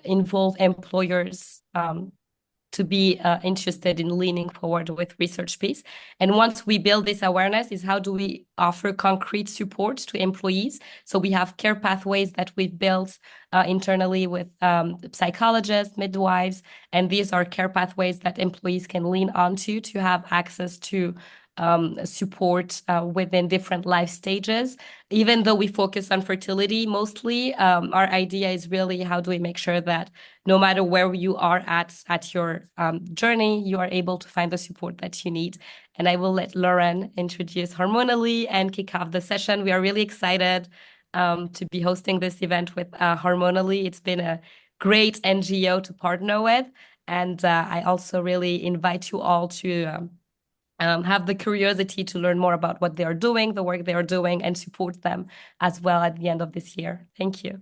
involve employers to be interested in leaning forward with research piece. And once we build this awareness is how do we offer concrete support to employees? So we have care pathways that we've built internally with psychologists, midwives, and these are care pathways that employees can lean onto to have access to support within different life stages. Even though we focus on fertility mostly, our idea is really how do we make sure that no matter where you are at your journey, you are able to find the support that you need. And I will let Lauren introduce Hormonally and kick off the session. We are really excited to be hosting this event with Hormonally. It's been a great NGO to partner with. And I also really invite you all to have the curiosity to learn more about what they are doing, the work they are doing, and support them as well at the end of this year. Thank you.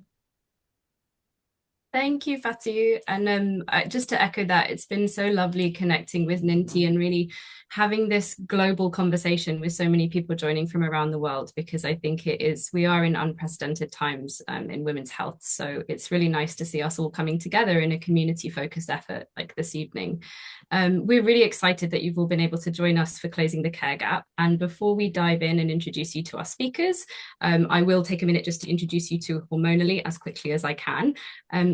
Thank you, Fatou. And just to echo that, it's been so lovely connecting with Ninti and really having this global conversation with so many people joining from around the world, because I think we are in unprecedented times in women's health. So it's really nice to see us all coming together in a community-focused effort like this evening. We're really excited that you've all been able to join us for Closing the Care Gap. And before we dive in and introduce you to our speakers, I will take a minute just to introduce you to Hormonally as quickly as I can.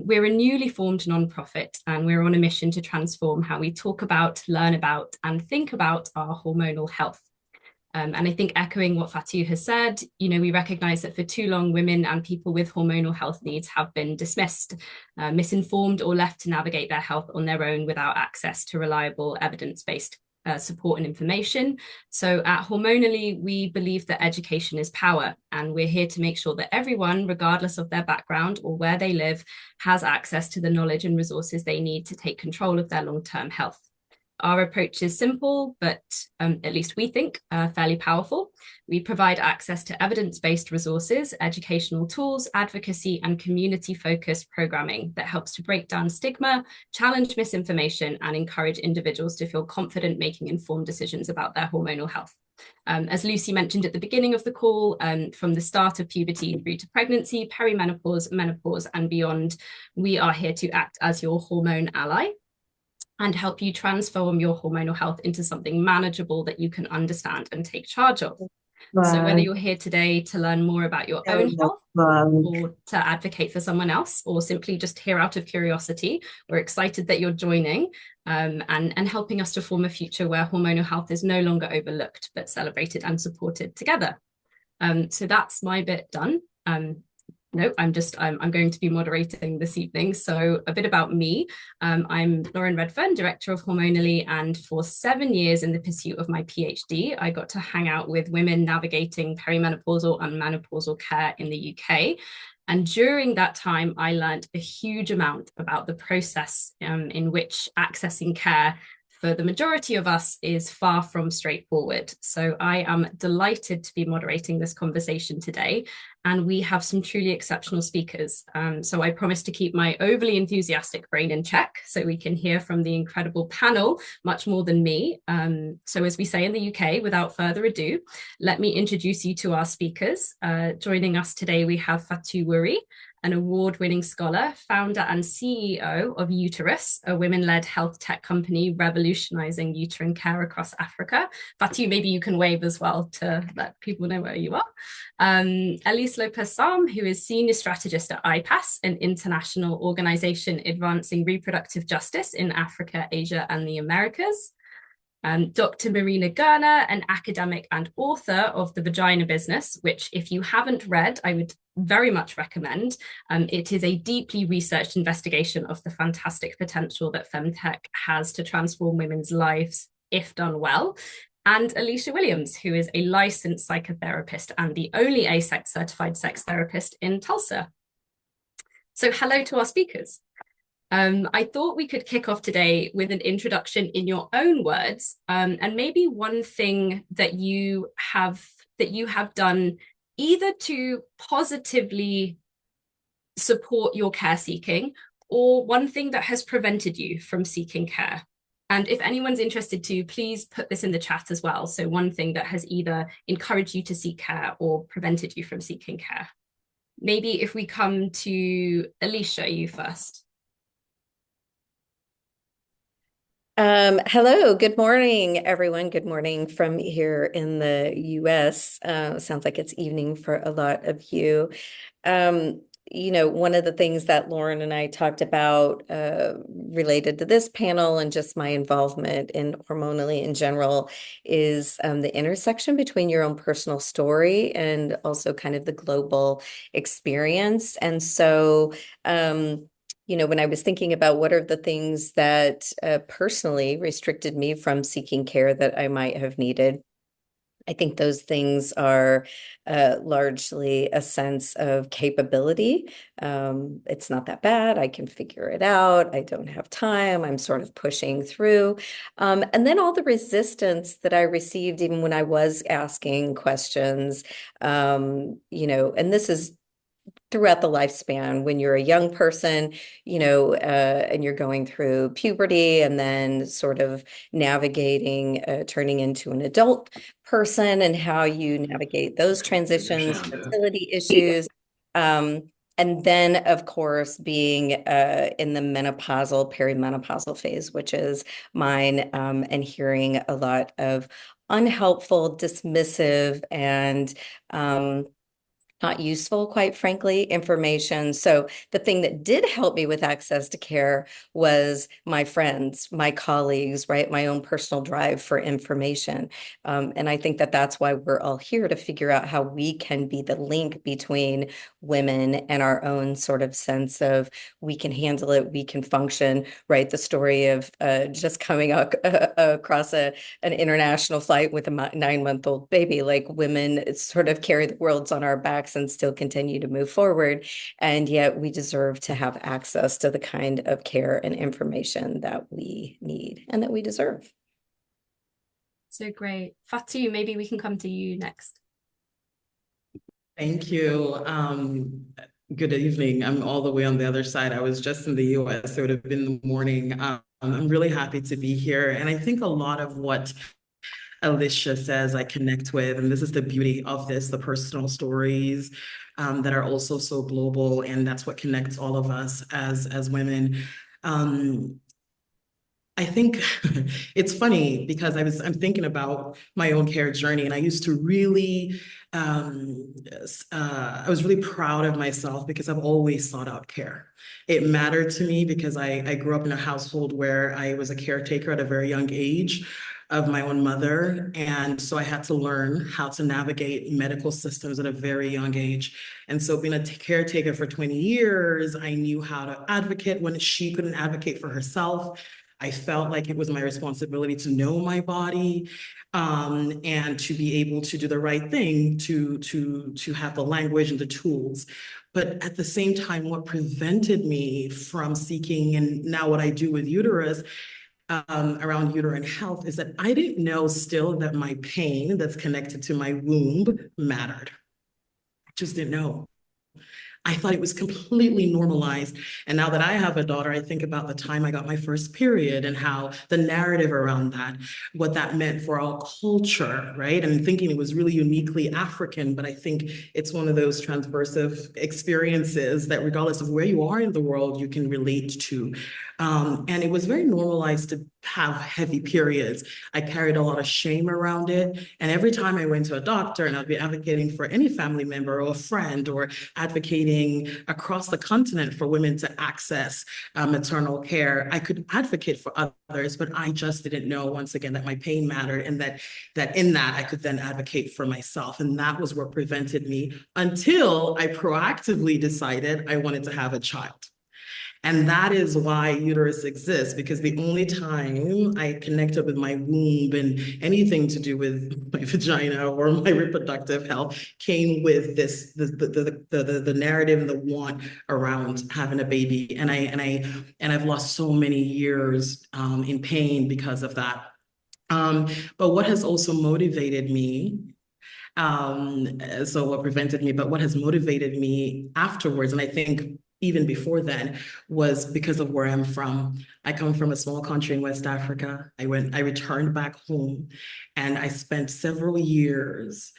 We're a newly formed nonprofit, and we're on a mission to transform how we talk about, learn about, and think about our hormonal health. And I think echoing what Fatou has said, we recognize that for too long, women and people with hormonal health needs have been dismissed, misinformed, or left to navigate their health on their own without access to reliable evidence-based support and information. So at Hormonally, we believe that education is power, and we're here to make sure that everyone, regardless of their background or where they live, has access to the knowledge and resources they need to take control of their long-term health. Our approach is simple, but at least we think fairly powerful. We provide access to evidence-based resources, educational tools, advocacy, and community-focused programming that helps to break down stigma, challenge misinformation, and encourage individuals to feel confident making informed decisions about their hormonal health. As Lucy mentioned at the beginning of the call, from the start of puberty through to pregnancy, perimenopause, menopause, and beyond, we are here to act as your hormone ally and help you transform your hormonal health into something manageable that you can understand and take charge of. So whether you're here today to learn more about your own health or to advocate for someone else, or simply just here out of curiosity, we're excited that you're joining and helping us to form a future where hormonal health is no longer overlooked, but celebrated and supported together. So that's my bit done. No, I'm going to be moderating this evening. So a bit about me. I'm Lauren Redfern, Director of Hormonally, and for 7 years in the pursuit of my PhD, I got to hang out with women navigating perimenopausal and menopausal care in the UK. And during that time, I learned a huge amount about the process in which accessing care for the majority of us is far from straightforward. So I am delighted to be moderating this conversation today, and we have some truly exceptional speakers. So I promise to keep my overly enthusiastic brain in check so we can hear from the incredible panel much more than me. So as we say in the UK, without further ado, let me introduce you to our speakers. Joining us today, we have Fatou Wuri, an award-winning scholar, founder and CEO of Uterus, a women-led health tech company revolutionizing uterine care across Africa. Fatou, maybe you can wave as well to let people know where you are. Elise Lopez-Sam, who is senior strategist at IPAS, an international organization advancing reproductive justice in Africa, Asia, and the Americas. Dr. Marina Gerner, an academic and author of The Vagina Business, which if you haven't read, I would very much recommend. It is a deeply researched investigation of the fantastic potential that femtech has to transform women's lives if done well. And Alicia Williams, who is a licensed psychotherapist and the only AASECT certified sex therapist in Tulsa. So hello to our speakers. I thought we could kick off today with an introduction in your own words, and maybe one thing that you have done either to positively support your care seeking, or one thing that has prevented you from seeking care. And if anyone's interested to, please put this in the chat as well. So one thing that has either encouraged you to seek care or prevented you from seeking care. Maybe if we come to Alicia, you first. Hello, good morning, everyone. Good morning from here in the US. Sounds like it's evening for a lot of you. One of the things that Lauren and I talked about related to this panel and just my involvement in hormonally in general is the intersection between your own personal story and also kind of the global experience. And so, when I was thinking about what are the things that personally restricted me from seeking care that I might have needed, I think those things are largely a sense of capability. It's not that bad. I can figure it out. I don't have time. I'm sort of pushing through. And then all the resistance that I received, even when I was asking questions, and this is throughout the lifespan when you're a young person, and you're going through puberty and then sort of navigating, turning into an adult person and how you navigate those transitions, fertility issues. And then, of course, being in the menopausal, perimenopausal phase, which is mine, and hearing a lot of unhelpful, dismissive, and not useful, quite frankly, information. So the thing that did help me with access to care was my friends, my colleagues, right? My own personal drive for information. And I think that that's why we're all here to figure out how we can be the link between women and our own sort of sense of we can handle it, we can function, right? The story of just coming up across an international flight with a 9-month-old baby, like women sort of carry the worlds on our backs and still continue to move forward. And yet we deserve to have access to the kind of care and information that we need and that we deserve. So great. Fatu, maybe we can come to you next. Thank you. Good evening. I'm all the way on the other side. I was just in the US, so it would have been the morning. I'm really happy to be here. And I think a lot of what Alicia says I connect with, and this is the beauty of this, the personal stories that are also so global, and that's what connects all of us as women. I think it's funny because I'm thinking about my own care journey, and I used to really I was really proud of myself because I've always sought out care. It mattered to me because I grew up in a household where I was a caretaker at a very young age of my own mother. And so I had to learn how to navigate medical systems at a very young age. And so being a caretaker for 20 years, I knew how to advocate when she couldn't advocate for herself. I felt like it was my responsibility to know my body, and to be able to do the right thing, to have the language and the tools. But at the same time, what prevented me from seeking, and now what I do with Uterus, around uterine health, is that I didn't know still that my pain that's connected to my womb mattered. I just didn't know. I thought it was completely normalized. And now that I have a daughter, I think about the time I got my first period and how the narrative around that, what that meant for our culture, right? And thinking it was really uniquely African, but I think it's one of those transversive experiences that regardless of where you are in the world, you can relate to. And it was very normalized to have heavy periods. I carried a lot of shame around it. And every time I went to a doctor and I'd be advocating for any family member or a friend or advocating across the continent for women to access maternal care, I could advocate for others, but I just didn't know, once again, that my pain mattered and that in that I could then advocate for myself. And that was what prevented me until I proactively decided I wanted to have a child. And that is why Uterus exists, because the only time I connected with my womb and anything to do with my vagina or my reproductive health came with this the narrative and the want around having a baby. And I've lost so many years in pain because of that. But what has also motivated me, so what prevented me, but what has motivated me afterwards, and I think even before then, was because of where I'm from. I come from a small country in West Africa. I returned back home, and I spent several years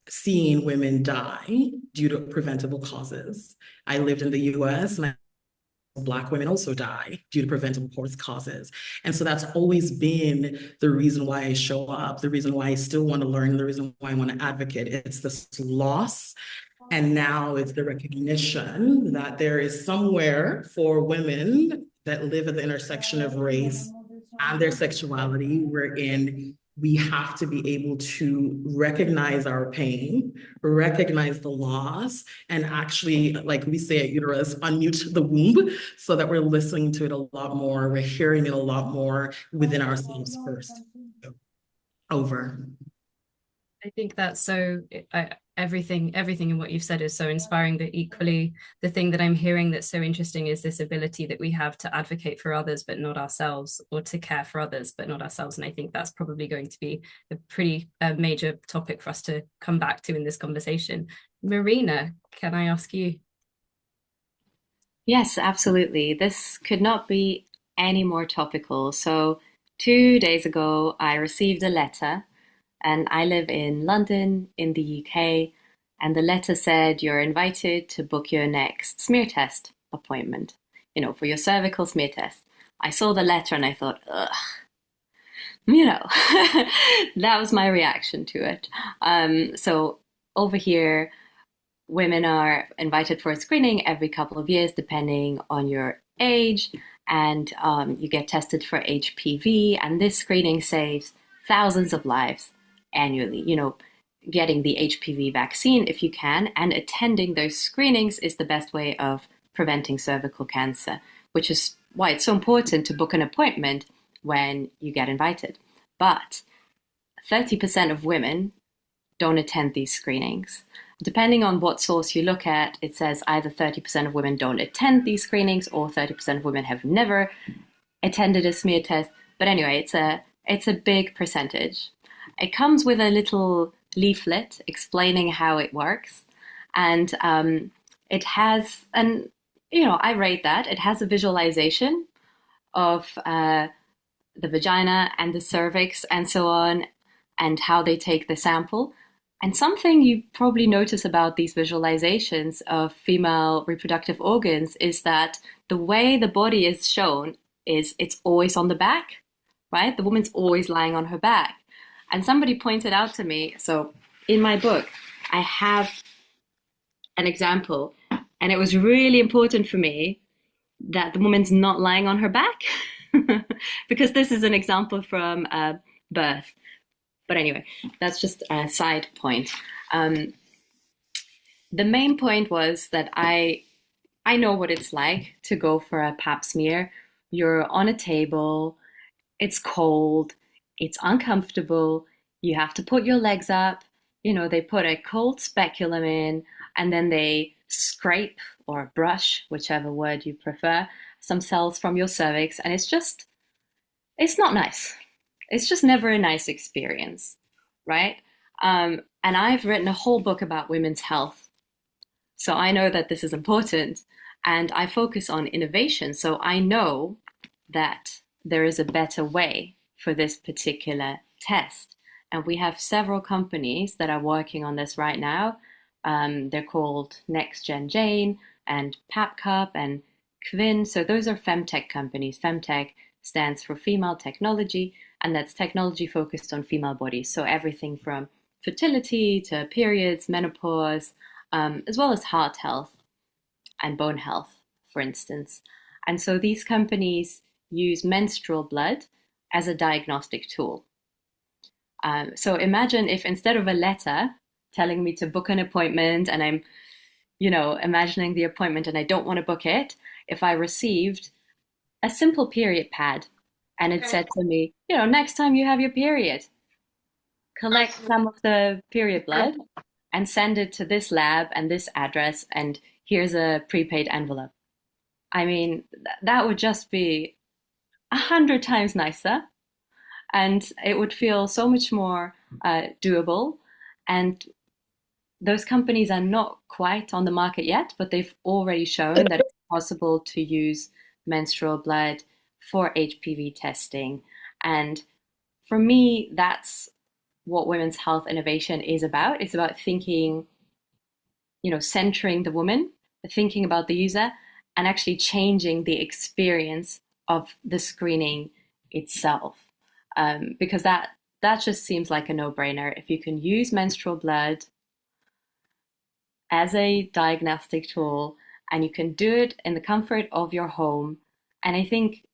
seeing women die due to preventable causes. I lived in the US, and Black women also die due to preventable causes. And so that's always been the reason why I show up, the reason why I still want to learn, the reason why I want to advocate. It's this loss. And now it's the recognition that there is somewhere for women that live at the intersection of race and their sexuality, wherein we have to be able to recognize our pain, recognize the loss, and actually, like we say at Uterus, unmute the womb so that we're listening to it a lot more, we're hearing it a lot more within ourselves first. Over. I think that's so, everything in what you've said is so inspiring, but equally the thing that I'm hearing that's so interesting is this ability that we have to advocate for others but not ourselves, or to care for others but not ourselves. And I think that's probably going to be a pretty major topic for us to come back to in this conversation. Marina, can I ask you? Yes, absolutely. This could not be any more topical. So 2 days ago, I received a letter, and I live in London in the UK, and the letter said you're invited to book your next smear test appointment, for your cervical smear test. I saw the letter and I thought, ugh, that was my reaction to it. So over here, women are invited for a screening every couple of years, depending on your age, and you get tested for HPV, and this screening saves thousands of lives annually. Getting the HPV vaccine if you can, and attending those screenings is the best way of preventing cervical cancer, which is why it's so important to book an appointment when you get invited. But 30% of women don't attend these screenings. Depending on what source you look at, it says either 30% of women don't attend these screenings or 30% of women have never attended a smear test. But anyway, it's a big percentage. It comes with a little leaflet explaining how it works. And it has, I rate that. It has a visualization of the vagina and the cervix and so on, and how they take the sample. And something you probably notice about these visualizations of female reproductive organs is that the way the body is shown is it's always on the back, right? The woman's always lying on her back. And somebody pointed out to me, so in my book, I have an example, and it was really important for me that the woman's not lying on her back, because this is an example from birth. But anyway, that's just a side point. The main point was that I know what it's like to go for a pap smear. You're on a table, it's cold, it's uncomfortable, you have to put your legs up, they put a cold speculum in, and then they scrape or brush, whichever word you prefer, some cells from your cervix, and it's not nice. It's just never a nice experience, right? And I've written a whole book about women's health. So I know that this is important, and I focus on innovation. So I know that there is a better way for this particular test. And we have several companies that are working on this right now. They're called NextGen Jane and PapCup and Kvin. So those are femtech companies. Femtech stands for female technology, and that's technology focused on female bodies. So everything from fertility to periods, menopause, as well as heart health and bone health, for instance. And so these companies use menstrual blood as a diagnostic tool. So imagine if instead of a letter telling me to book an appointment, and I'm, imagining the appointment and I don't want to book it, if I received a simple period pad and it said to me, next time you have your period, collect some of the period blood and send it to this lab and this address, and here's a prepaid envelope. I mean, that would just be 100 times nicer, and it would feel so much more doable. And those companies are not quite on the market yet, but they've already shown that it's possible to use menstrual blood for HPV testing. And for me, that's what women's health innovation is about. It's about thinking, centering the woman, thinking about the user, and actually changing the experience of the screening itself. Because that just seems like a no-brainer. If you can use menstrual blood as a diagnostic tool and you can do it in the comfort of your home, and I think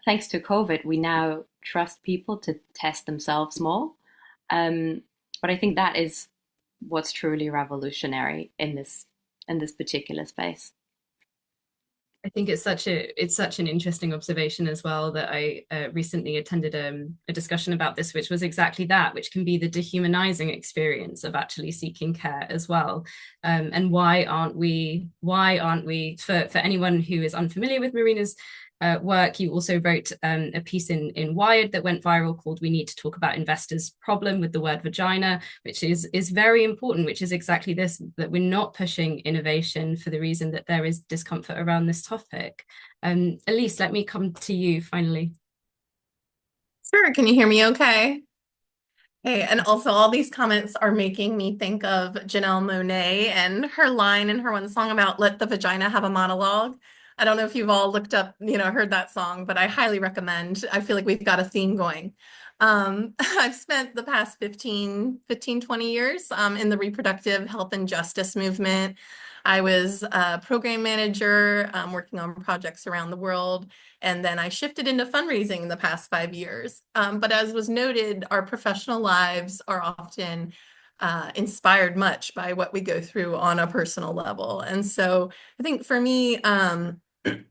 thanks to COVID, we now trust people to test themselves more. But I think that is what's truly revolutionary in this particular space. I think it's such an interesting observation as well, that I recently attended a discussion about this, which was exactly that, which can be the dehumanizing experience of actually seeking care as well. And why aren't we, for anyone who is unfamiliar with Marina's work, you also wrote a piece in Wired that went viral called "We Need to Talk About Investors' Problem with the Word Vagina," which is very important, which is exactly this, that we're not pushing innovation for the reason that there is discomfort around this topic. Elise, let me come to you finally. Sure, can you hear me okay? Hey, and also all these comments are making me think of Janelle Monáe and her line in her one song about "Let the Vagina Have a Monologue." I don't know if you've all looked up, heard that song, but I highly recommend. I feel like we've got a theme going. I've spent the past 15, 20 years in the reproductive health and justice movement. I was a program manager working on projects around the world, and then I shifted into fundraising in the past 5 years. But as was noted, our professional lives are often inspired much by what we go through on a personal level. And so I think for me,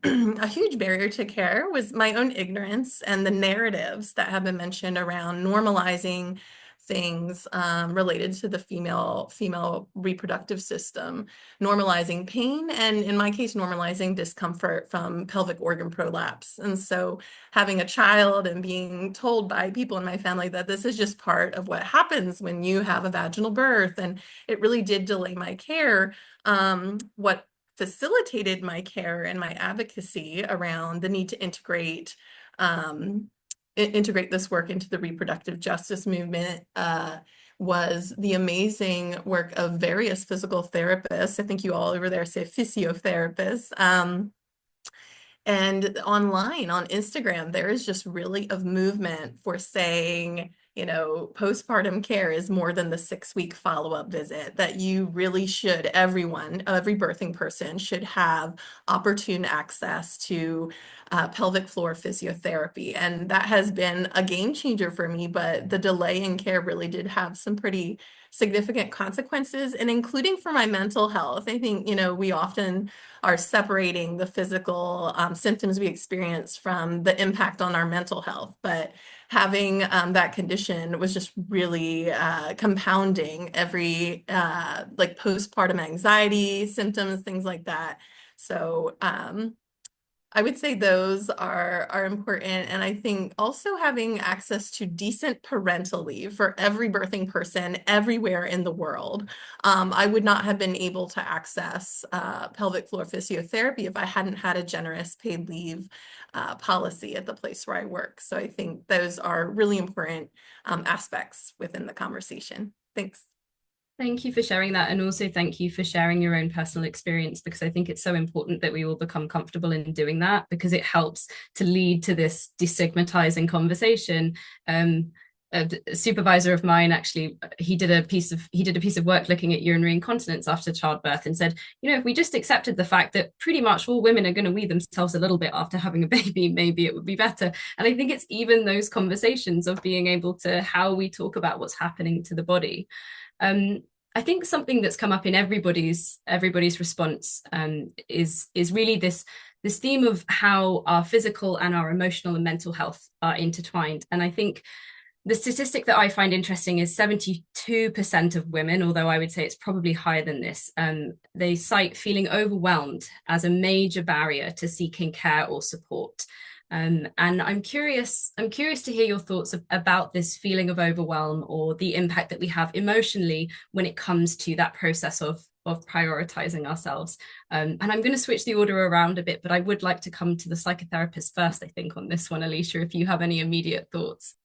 a huge barrier to care was my own ignorance and the narratives that have been mentioned around normalizing things related to the female reproductive system, normalizing pain, and in my case, normalizing discomfort from pelvic organ prolapse. And so having a child and being told by people in my family that this is just part of what happens when you have a vaginal birth, and it really did delay my care. What facilitated my care and my advocacy around the need to integrate this work into the reproductive justice movement was the amazing work of various physical therapists. I think you all over there say physiotherapists. And online on Instagram, there is just really a movement for saying, postpartum care is more than the 6-week follow-up visit, that you really should, every birthing person should have opportune access to pelvic floor physiotherapy. And that has been a game changer for me, but the delay in care really did have some pretty significant consequences, and including for my mental health. I think, we often are separating the physical symptoms we experience from the impact on our mental health, but having that condition was just really compounding every like postpartum anxiety symptoms, things like that. So I would say those are important. And I think also having access to decent parental leave for every birthing person everywhere in the world. I would not have been able to access pelvic floor physiotherapy if I hadn't had a generous paid leave policy at the place where I work. So I think those are really important aspects within the conversation. Thanks. Thank you for sharing that. And also thank you for sharing your own personal experience, because I think it's so important that we all become comfortable in doing that, because it helps to lead to this destigmatizing conversation. A supervisor of mine, actually, he did a piece of work looking at urinary incontinence after childbirth, and said, if we just accepted the fact that pretty much all women are going to wee themselves a little bit after having a baby, maybe it would be better. And I think it's even those conversations of being able to, how we talk about what's happening to the body. I think something that's come up in everybody's response is really this theme of how our physical and our emotional and mental health are intertwined. And I think the statistic that I find interesting is 72% of women, although I would say it's probably higher than this, they cite feeling overwhelmed as a major barrier to seeking care or support. And I'm curious to hear your thoughts about this feeling of overwhelm, or the impact that we have emotionally when it comes to that process of prioritizing ourselves. And I'm going to switch the order around a bit, but I would like to come to the psychotherapist first, I think, on this one, Alicia, if you have any immediate thoughts.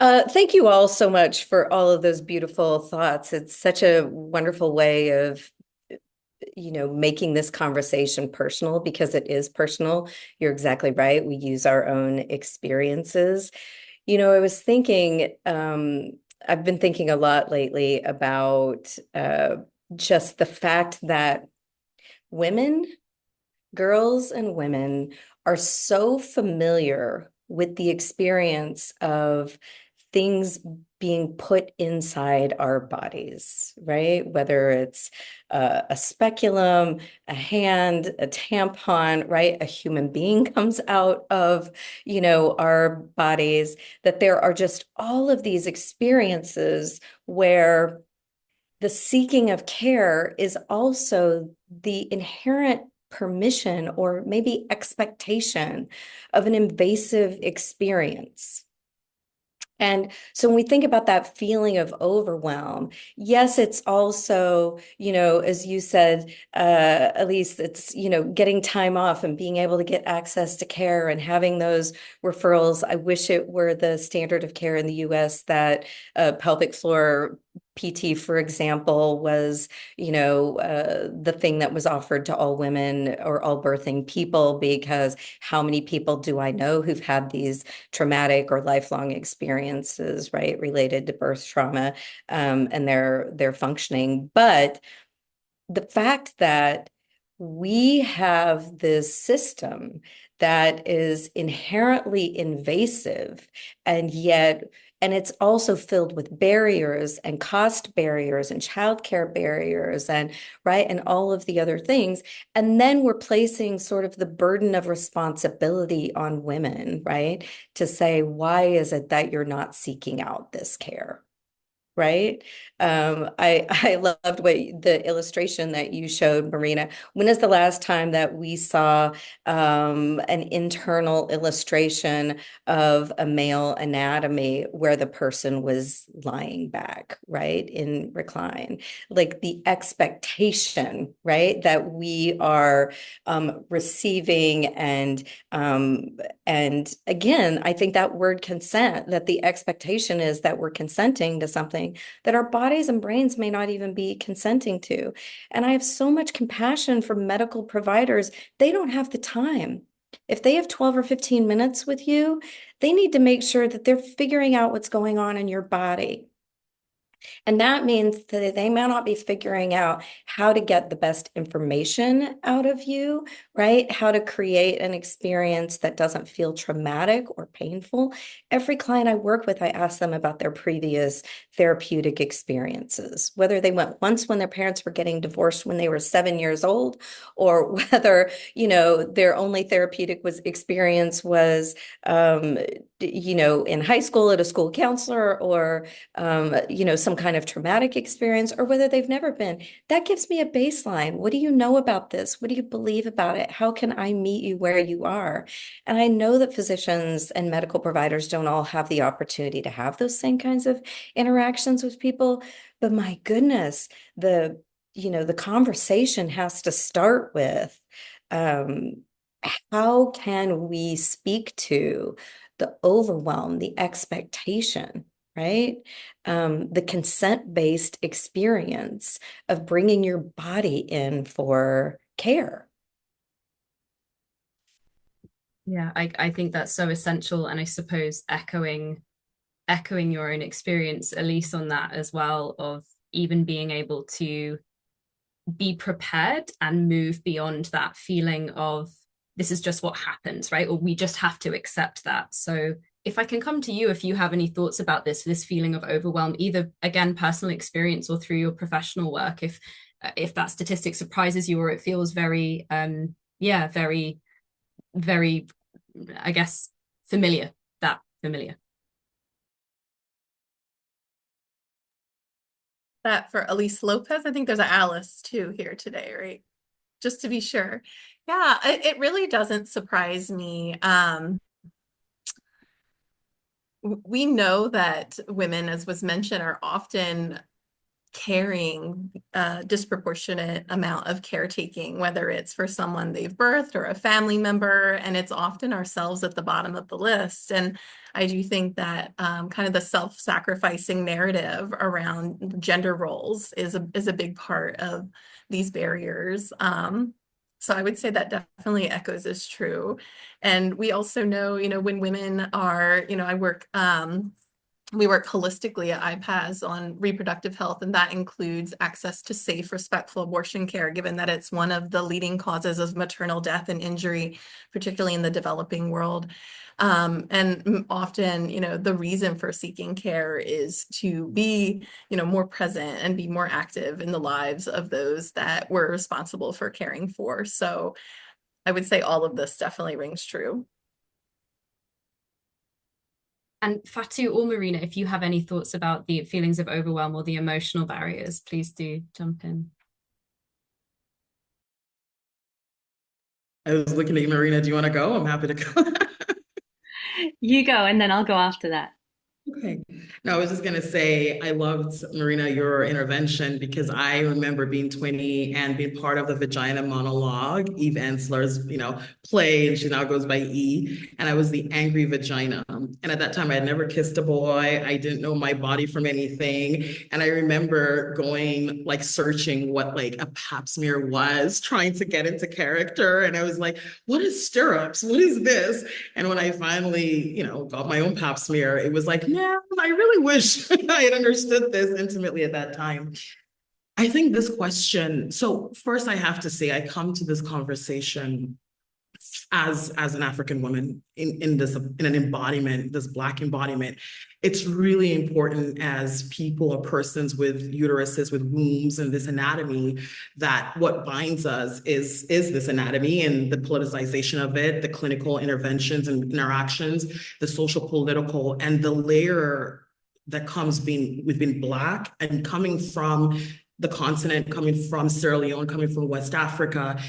Thank you all so much for all of those beautiful thoughts. It's such a wonderful way of making this conversation personal, because it is personal. You're exactly right. We use our own experiences. I was thinking, I've been thinking a lot lately about just the fact that women, girls and women, are so familiar with the experience of things being put inside our bodies, right? Whether it's a speculum, a hand, a tampon, right? A human being comes out of, our bodies, that there are just all of these experiences where the seeking of care is also the inherent permission or maybe expectation of an invasive experience. And so when we think about that feeling of overwhelm, yes, it's also, as you said, Elise, it's, getting time off and being able to get access to care and having those referrals. I wish it were the standard of care in the US that pelvic floor PT, for example, was, the thing that was offered to all women or all birthing people, because how many people do I know who've had these traumatic or lifelong experiences, right, related to birth trauma, and their functioning. But the fact that we have this system that is inherently invasive, and it's also filled with barriers and cost barriers and childcare barriers and right and all of the other things. And then we're placing sort of the burden of responsibility on women, right? To say, why is it that you're not seeking out this care? Right. I loved the illustration that you showed, Marina. When is the last time that we saw an internal illustration of a male anatomy where the person was lying back, right, in recline? Like the expectation, right, that we are receiving, and again, I think that word consent, that the expectation is that we're consenting to something that our bodies and brains may not even be consenting to. And I have so much compassion for medical providers. They don't have the time. If they have 12 or 15 minutes with you, they need to make sure that they're figuring out what's going on in your body. And that means that they may not be figuring out how to get the best information out of you, right? How to create an experience that doesn't feel traumatic or painful. Every client I work with, I ask them about their previous therapeutic experiences, whether they went once when their parents were getting divorced when they were 7 years old, or whether, their only therapeutic experience was, in high school at a school counselor, or, some kind of traumatic experience, or whether they've never been. That gives me a baseline. What do you know about this? What do you believe about it? How can I meet you where you are? And I know that physicians and medical providers don't all have the opportunity to have those same kinds of interactions with people, but my goodness, the conversation has to start with, how can we speak to the overwhelm, the expectation, right? The consent-based experience of bringing your body in for care. Yeah, I think that's so essential. And I suppose echoing your own experience, Elise, on that as well, of even being able to be prepared and move beyond that feeling of this is just what happens, right? Or we just have to accept that. So if I can come to you, if you have any thoughts about this feeling of overwhelm, either again, personal experience or through your professional work, if that statistic surprises you or it feels very, very, very, I guess, familiar. That for Elise Lopez, I think there's an Alice too here today, right? Just to be sure. Yeah, it really doesn't surprise me. We know that women, as was mentioned, are often carrying a disproportionate amount of caretaking, whether it's for someone they've birthed or a family member, and it's often ourselves at the bottom of the list. And I do think that kind of the self-sacrificing narrative around gender roles is a big part of these barriers. So I would say that definitely echoes as true. And we also know, when women are, we work holistically at IPAS on reproductive health, and that includes access to safe, respectful abortion care, given that it's one of the leading causes of maternal death and injury, particularly in the developing world. And often, the reason for seeking care is to be, more present and be more active in the lives of those that we're responsible for caring for. So I would say all of this definitely rings true. And Fatu or Marina, if you have any thoughts about the feelings of overwhelm or the emotional barriers, please do jump in. I was looking at you, Marina. Do you want to go? I'm happy to go. You go, and then I'll go after that. Okay. No, I was just going to say, I loved, Marina, your intervention, because I remember being 20 and being part of the Vagina monologue, Eve Ensler's, play, and she now goes by E, and I was the angry vagina. And at that time, I had never kissed a boy. I didn't know my body from anything. And I remember going, searching what, a pap smear was, trying to get into character. And I was like, what is stirrups? What is this? And when I finally, got my own pap smear, it was like, yeah, I really wish I had understood this intimately at that time. I think this question, so first I have to say, I come to this conversation as an African woman in an embodiment, this Black embodiment. It's really important as people or persons with uteruses, with wombs, and this anatomy, that what binds us is this anatomy and the politicization of it, the clinical interventions and interactions, the social, political, and the layer that comes with being Black and coming from the continent, coming from Sierra Leone, coming from West Africa.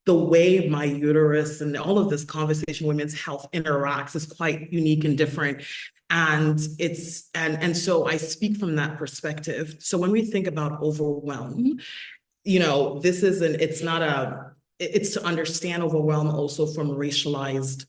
The way my uterus and all of this conversation, women's health interacts is quite unique and different. And so I speak from that perspective. So when we think about overwhelm, it's to understand overwhelm also from a racialized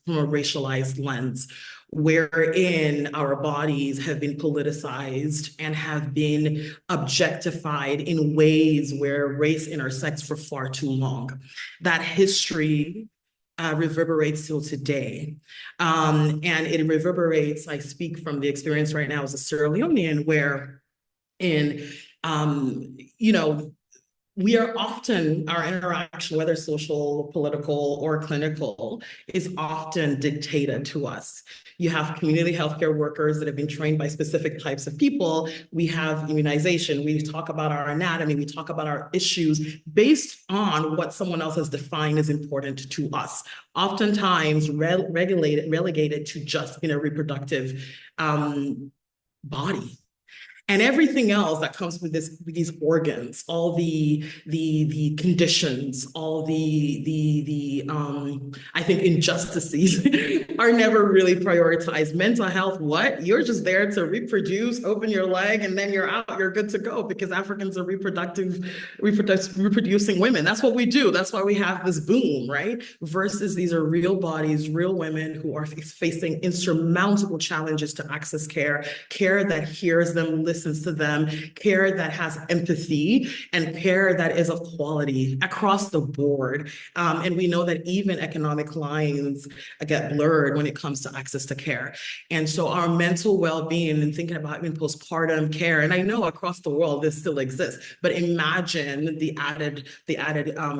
lens, wherein our bodies have been politicized and have been objectified in ways where race intersects for far too long. That history reverberates till today. And it reverberates, I speak from the experience right now as a Sierra Leonean, where we are often, our interaction, whether social, political, or clinical, is often dictated to us. You have community healthcare workers that have been trained by specific types of people. We have immunization. We talk about our anatomy. We talk about our issues based on what someone else has defined as important to us. Oftentimes relegated to just being a reproductive body. And everything else that comes with these organs, all the conditions, all the I think injustices are never really prioritized. Mental health, what? You're just there to reproduce, open your leg, and then you're out, you're good to go, because Africans are reproducing women. That's what we do. That's why we have this boom, right? Versus these are real bodies, real women who are facing insurmountable challenges to access care that hears them, listens to them, care that has empathy, and care that is of quality across the board. And we know that even economic lines get blurred when it comes to access to care. And so our mental well-being and thinking about even postpartum care, and I know across the world this still exists, but imagine the added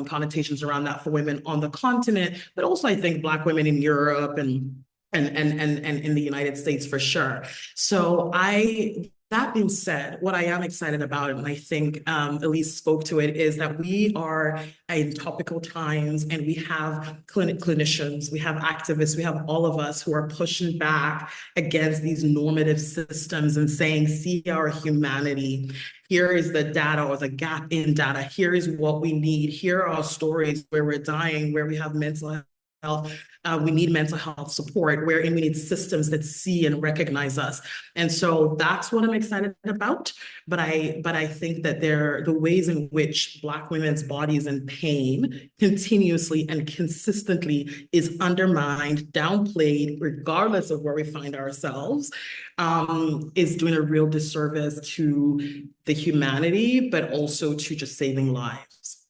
connotations around that for women on the continent, but also I think Black women in Europe and in the United States for sure. So that being said, what I am excited about, and I think Elise spoke to it, is that we are in topical times, and we have clinicians, we have activists, we have all of us who are pushing back against these normative systems and saying, see our humanity. Here is the data or the gap in data. Here is what we need. Here are our stories where we're dying, where we have mental health. We need mental health support, wherein we need systems that see and recognize us. And so that's what I'm excited about. But I think that the ways in which Black women's bodies in pain continuously and consistently is undermined, downplayed, regardless of where we find ourselves, is doing a real disservice to the humanity, but also to just saving lives.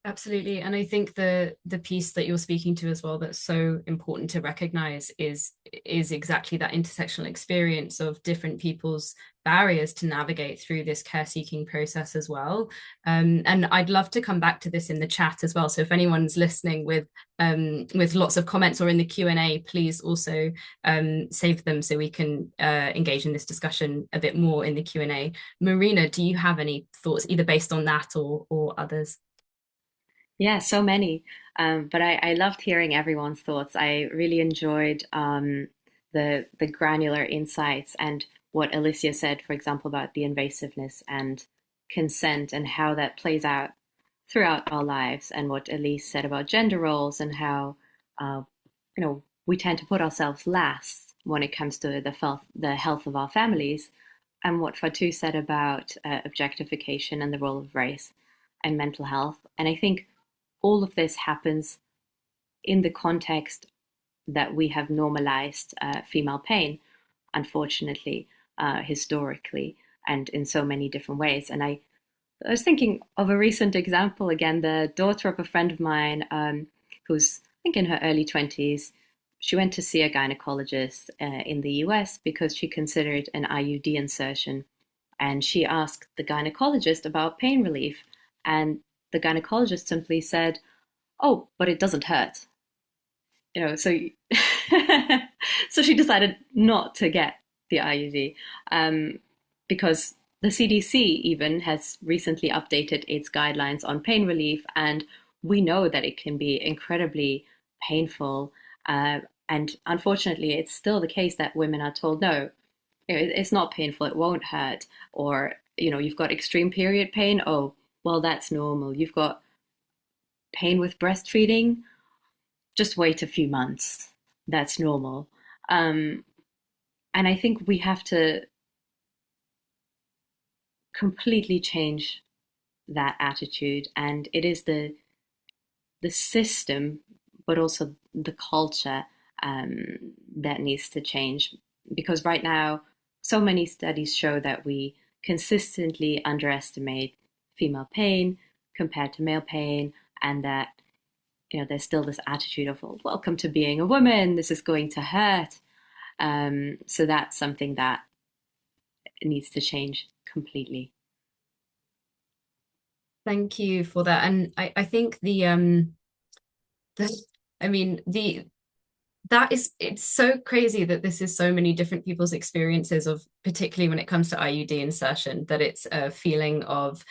Absolutely. And I think the piece that you're speaking to as well that's so important to recognize is exactly that intersectional experience of different people's barriers to navigate through this care seeking process as well. And I'd love to come back to this in the chat as well. So if anyone's listening with lots of comments or in the Q&A, please also save them so we can engage in this discussion a bit more in the Q&A. Marina, do you have any thoughts either based on that or others? Yeah, so many. But I loved hearing everyone's thoughts. I really enjoyed the granular insights and what Alicia said, for example, about the invasiveness and consent and how that plays out throughout our lives, and what Elise said about gender roles and how uh, we tend to put ourselves last when it comes to the health of our families, and what Fatou said about objectification and the role of race and mental health. And I think all of this happens in the context that we have normalized female pain, unfortunately, historically, and in so many different ways. And I was thinking of a recent example again, the daughter of a friend of mine who's, I think, in her early 20s. She went to see a gynecologist in the US because she considered an IUD insertion. And she asked the gynecologist about pain relief. And the gynecologist simply said, "Oh, but it doesn't hurt." So so she decided not to get the IUD because the CDC even has recently updated its guidelines on pain relief, and we know that it can be incredibly painful. And unfortunately, it's still the case that women are told, no, it's not painful, it won't hurt. Or, you've got extreme period pain. Oh, well, that's normal. You've got pain with breastfeeding. Just wait a few months. That's normal. And I think we have to completely change that attitude. And it is the system, but also the culture that needs to change. Because right now, so many studies show that we consistently underestimate female pain compared to male pain, and that there's still this attitude of, well, welcome to being a woman, this is going to hurt. So that's something that needs to change completely. Thank you for that. And I think it's so crazy that this is so many different people's experiences of, particularly when it comes to IUD insertion, that it's a feeling of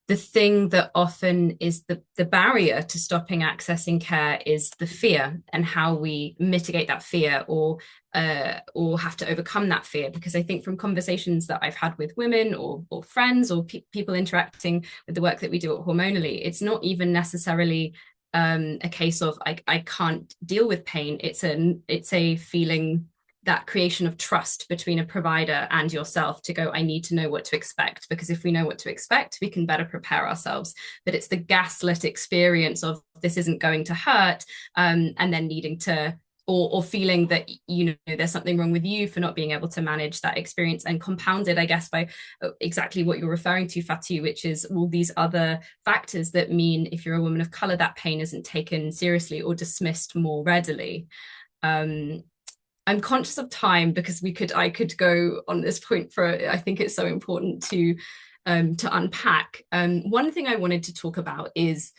the thing that often is the barrier to stopping accessing care is the fear, and how we mitigate that fear or have to overcome that fear. Because I think from conversations that I've had with women or friends or people interacting with the work that we do at Hormonally, it's not even necessarily a case of I can't deal with pain. It's a feeling, that creation of trust between a provider and yourself to go, I need to know what to expect, because if we know what to expect, we can better prepare ourselves. But it's the gaslit experience of this isn't going to hurt, and then needing to, or feeling that there's something wrong with you for not being able to manage that experience, and compounded, I guess, by exactly what you're referring to, Fatou, which is all these other factors that mean if you're a woman of color, that pain isn't taken seriously or dismissed more readily. I'm conscious of time because I could go on this point for, I think it's so important to unpack. One thing I wanted to talk about is,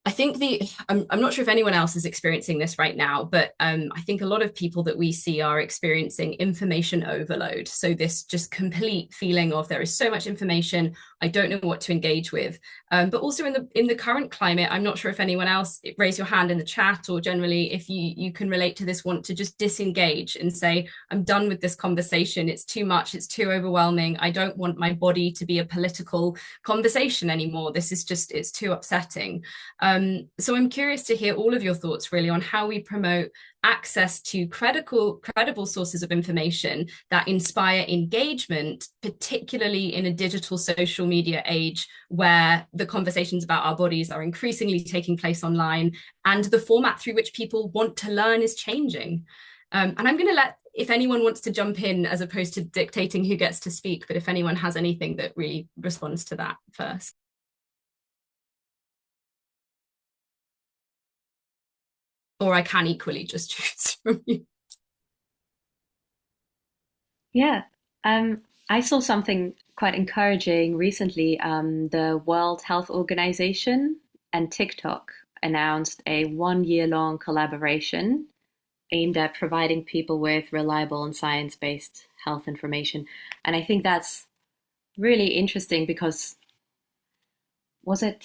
I think I'm not sure if anyone else is experiencing this right now, but I think a lot of people that we see are experiencing information overload. So this just complete feeling of there is so much information, I don't know what to engage with. But also in the current climate, I'm not sure if anyone else, raise your hand in the chat, or generally if you can relate to this, want to just disengage and say, I'm done with this conversation. It's too much. It's too overwhelming. I don't want my body to be a political conversation anymore. It's too upsetting. So I'm curious to hear all of your thoughts really on how we promote access to credible sources of information that inspire engagement, particularly in a digital social media age where the conversations about our bodies are increasingly taking place online, and the format through which people want to learn is changing. And I'm going to let, if anyone wants to jump in, as opposed to dictating who gets to speak, but if anyone has anything that really responds to that first. or I can equally just choose from you. Yeah. I saw something quite encouraging recently. The World Health Organization and TikTok announced a 1-year-long collaboration aimed at providing people with reliable and science-based health information. And I think that's really interesting because I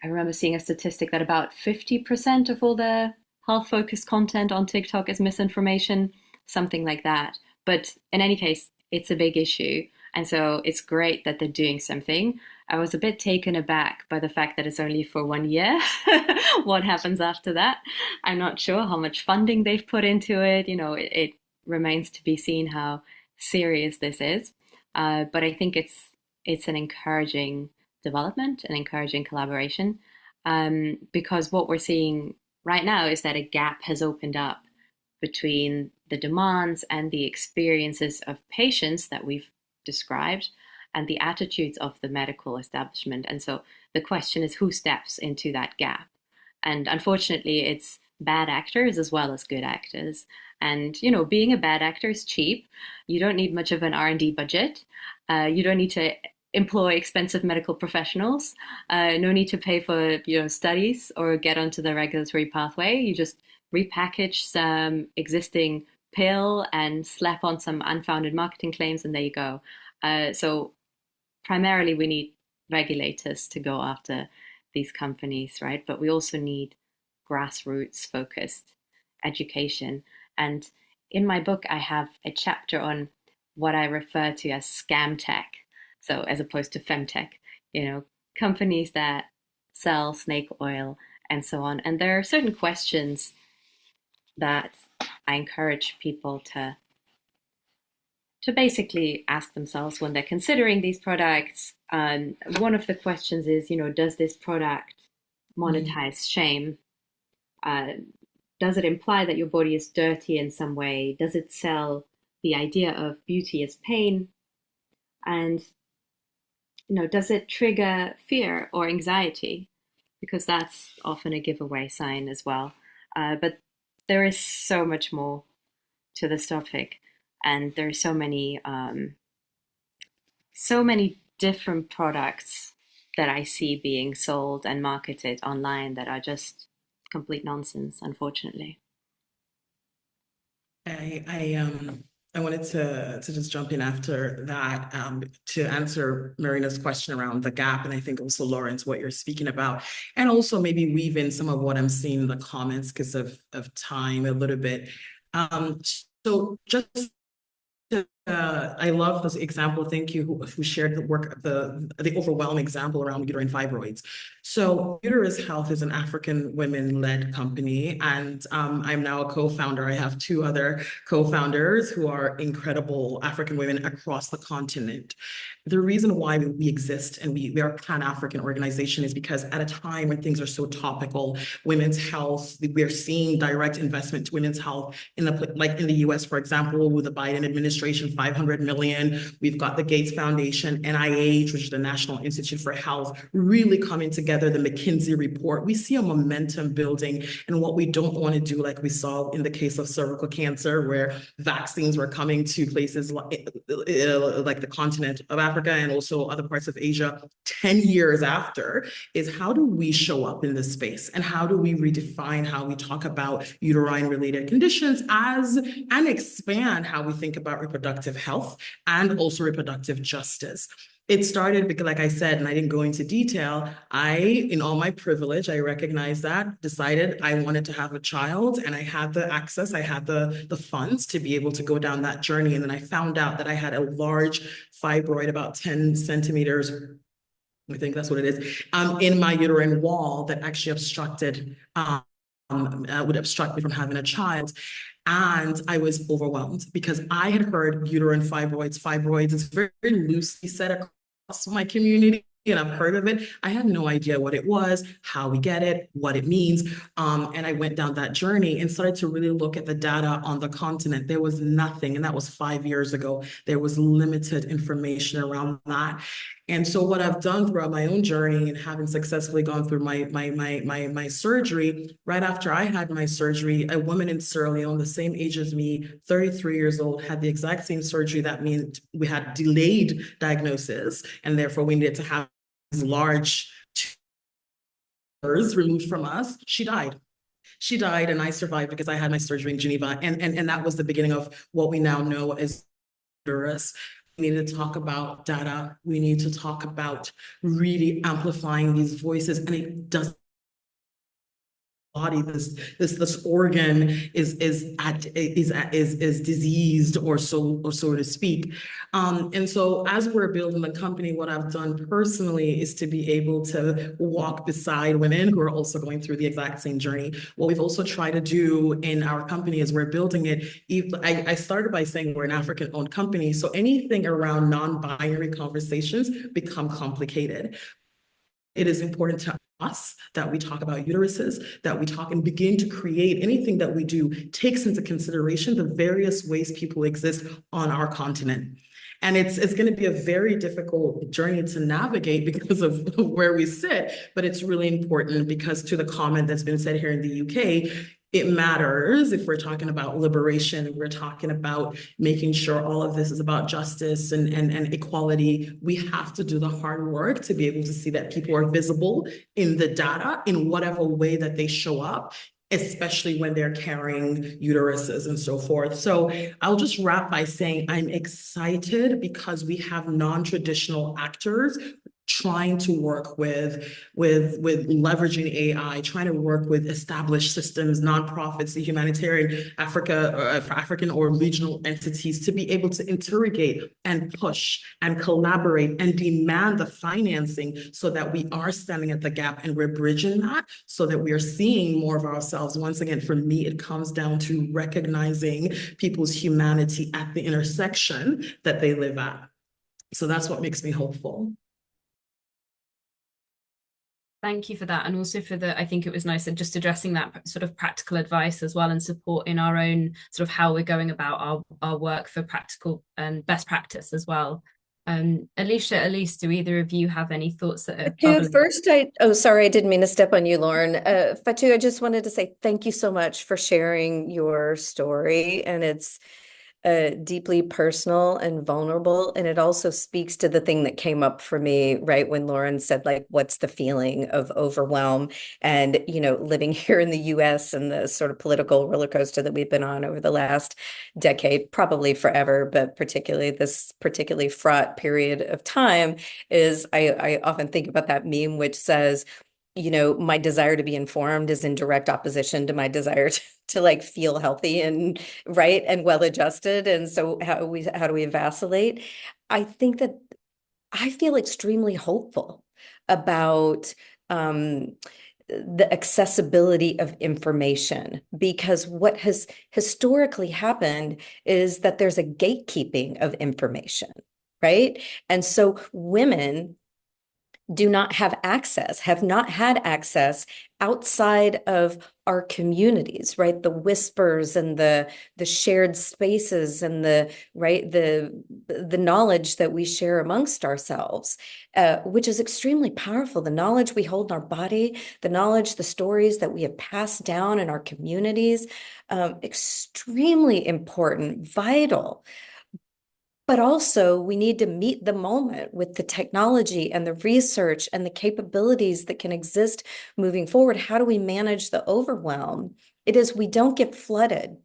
remember seeing a statistic that about 50% of all the health-focused content on TikTok is misinformation, something like that. But in any case, it's a big issue. And so it's great that they're doing something. I was a bit taken aback by the fact that it's only for 1 year. What happens after that? I'm not sure how much funding they've put into it. It remains to be seen how serious this is. But I think it's an encouraging development, an encouraging collaboration, because what we're seeing right now is that a gap has opened up between the demands and the experiences of patients that we've described and the attitudes of the medical establishment. And so the question is, who steps into that gap? And unfortunately, it's bad actors as well as good actors. And, being a bad actor is cheap. You don't need much of an R&D budget. You don't need to employ expensive medical professionals. No need to pay for, studies or get onto the regulatory pathway. You just repackage some existing pill and slap on some unfounded marketing claims, and there you go. So primarily we need regulators to go after these companies, right? But we also need grassroots focused education. And in my book, I have a chapter on what I refer to as scam tech. So as opposed to femtech, companies that sell snake oil and so on. And there are certain questions that I encourage people to basically ask themselves when they're considering these products. One of the questions is, does this product monetize shame? Does it imply that your body is dirty in some way? Does it sell the idea of beauty as pain? And, does it trigger fear or anxiety? Because that's often a giveaway sign as well. But there is so much more to this topic. And there are so many different products that I see being sold and marketed online that are just complete nonsense, unfortunately. I wanted to just jump in after that to answer Marina's question around the gap, and I think also Lawrence, what you're speaking about, and also maybe weave in some of what I'm seeing in the comments because of time a little bit. So just I love this example. Thank you who shared the work, the overwhelming example around uterine fibroids. So Uterus Health is an African women-led company, and I'm now a co-founder. I have 2 other co-founders who are incredible African women across the continent. The reason why we exist and we are a Pan-African organization is because at a time when things are so topical, women's health, we're seeing direct investment to women's health in the US, for example, with the Biden administration, $500 million. We've got the Gates Foundation, NIH, which is the National Institute for Health, really coming together, the McKinsey report. We see a momentum building, and what we don't want to do, like we saw in the case of cervical cancer, where vaccines were coming to places like the continent of Africa and also other parts of Asia 10 years after, is how do we show up in this space, and how do we redefine how we talk about uterine related conditions and expand how we think about reproductive health and also reproductive justice. It started because, like I said, and I didn't go into detail, in all my privilege, I recognized that, decided I wanted to have a child, and I had the access, I had the funds to be able to go down that journey. And then I found out that I had a large fibroid, about 10 centimeters, I think that's what it is, in my uterine wall that actually would obstruct me from having a child. And I was overwhelmed because I had heard uterine fibroids is very, very loosely said across my community, and I've heard of it. I had no idea what it was, how we get it, what it means. And I went down that journey and started to really look at the data on the continent. There was nothing, and that was 5 years ago. There was limited information around that. And so what I've done throughout my own journey and having successfully gone through my surgery, right after I had my surgery, a woman in Sierra Leone, the same age as me, 33 years old, had the exact same surgery. That means we had delayed diagnosis, and therefore we needed to have these large tumors removed from us. She died. She died and I survived because I had my surgery in Geneva. And that was the beginning of what we now know as uterus. We need to talk about data. We need to talk about really amplifying these voices. And it doesn't body, this organ is diseased or so to speak. And so as we're building the company, what I've done personally is to be able to walk beside women who are also going through the exact same journey. What we've also tried to do in our company as we're building it, I started by saying we're an African-owned company, so anything around non-binary conversations become complicated. It is important to us that we talk about uteruses, that we talk and begin to create anything that we do takes into consideration the various ways people exist on our continent. And it's going to be a very difficult journey to navigate because of where we sit, but it's really important because to the comment that's been said here in the UK, it matters if we're talking about liberation, we're talking about making sure all of this is about justice and equality. We have to do the hard work to be able to see that people are visible in the data in whatever way that they show up, especially when they're carrying uteruses and so forth. So I'll just wrap by saying I'm excited because we have non-traditional actors trying to work with leveraging AI, trying to work with established systems, nonprofits, the humanitarian African or regional entities to be able to interrogate and push and collaborate and demand the financing so that we are standing at the gap and we're bridging that so that we are seeing more of ourselves. Once again, for me, it comes down to recognizing people's humanity at the intersection that they live at. So that's what makes me hopeful. Thank you for that. And also for I think it was nice and just addressing that sort of practical advice as well and support in our own sort of how we're going about our work for practical and best practice as well. Alicia, Elise, do either of you have any thoughts that are bubbling? First, sorry, I didn't mean to step on you, Lauren. Fatou, I just wanted to say thank you so much for sharing your story. And it's deeply personal and vulnerable. And it also speaks to the thing that came up for me, right, when Lauren said, like, what's the feeling of overwhelm? And, you know, living here in the US and the sort of political roller coaster that we've been on over the last decade, probably forever, but particularly this particularly fraught period of time is I often think about that meme, which says, you know, my desire to be informed is in direct opposition to my desire to like feel healthy and right and well adjusted. And so how do we vacillate? I think that I feel extremely hopeful about the accessibility of information, because what has historically happened is that there's a gatekeeping of information, right? And so women do not have access, have not had access outside of our communities, right? The whispers and the shared spaces and the knowledge that we share amongst ourselves, which is extremely powerful. The knowledge we hold in our body, the knowledge, the stories that we have passed down in our communities, extremely important, vital. But also we need to meet the moment with the technology and the research and the capabilities that can exist moving forward. How do we manage the overwhelm? It is we don't get flooded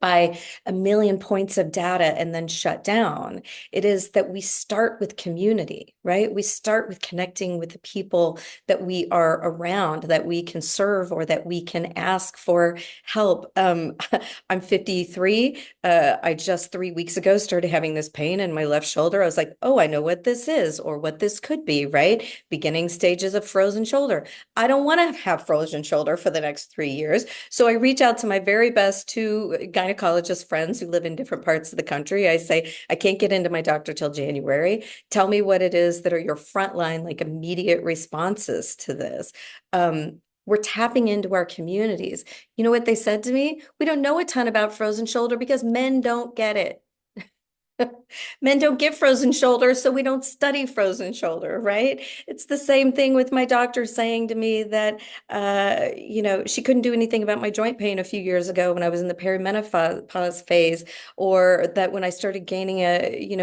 by a million points of data and then shut down. It is that we start with community, right? We start with connecting with the people that we are around, that we can serve or that we can ask for help. I'm 53. I just 3 weeks ago started having this pain in my left shoulder. I was like, oh, I know what this is or what this could be, right? Beginning stages of frozen shoulder. I don't want to have frozen shoulder for the next 3 years. So I reach out to my very best two gynecologist friends who live in different parts of the country. I say, I can't get into my doctor till January. Tell me what it is that are your frontline, like immediate responses to this. We're tapping into our communities. You know what they said to me? We don't know a ton about frozen shoulder because men don't get it. Men don't get frozen shoulder, so we don't study frozen shoulder, right? It's the same thing with my doctor saying to me that, she couldn't do anything about my joint pain a few years ago when I was in the perimenopause phase, or that when I started gaining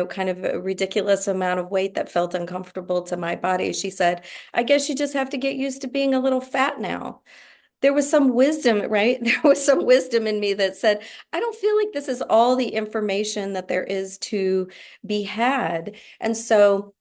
kind of a ridiculous amount of weight that felt uncomfortable to my body, she said, I guess you just have to get used to being a little fat now. There was some wisdom, right? There was some wisdom in me that said, I don't feel like this is all the information that there is to be had. And so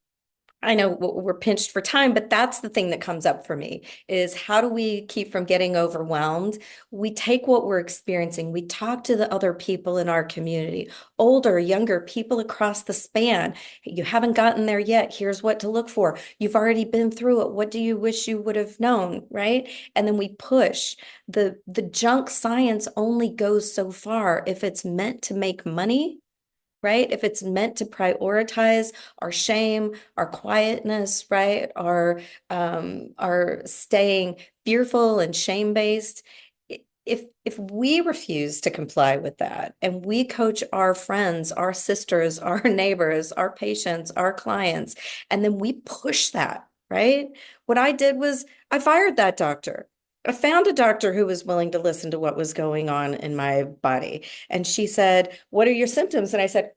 I know we're pinched for time, but that's the thing that comes up for me is how do we keep from getting overwhelmed? We take what we're experiencing. We talk to the other people in our community, older, younger, people across the span. You haven't gotten there yet. Here's what to look for. You've already been through it. What do you wish you would have known, right? And then we push. The junk science only goes so far. If it's meant to make money, right? If it's meant to prioritize our shame, our quietness, right? Our staying fearful and shame-based. If we refuse to comply with that and we coach our friends, our sisters, our neighbors, our patients, our clients, and then we push that, right? What I did was I fired that doctor. I found a doctor who was willing to listen to what was going on in my body. And she said, what are your symptoms? And I said,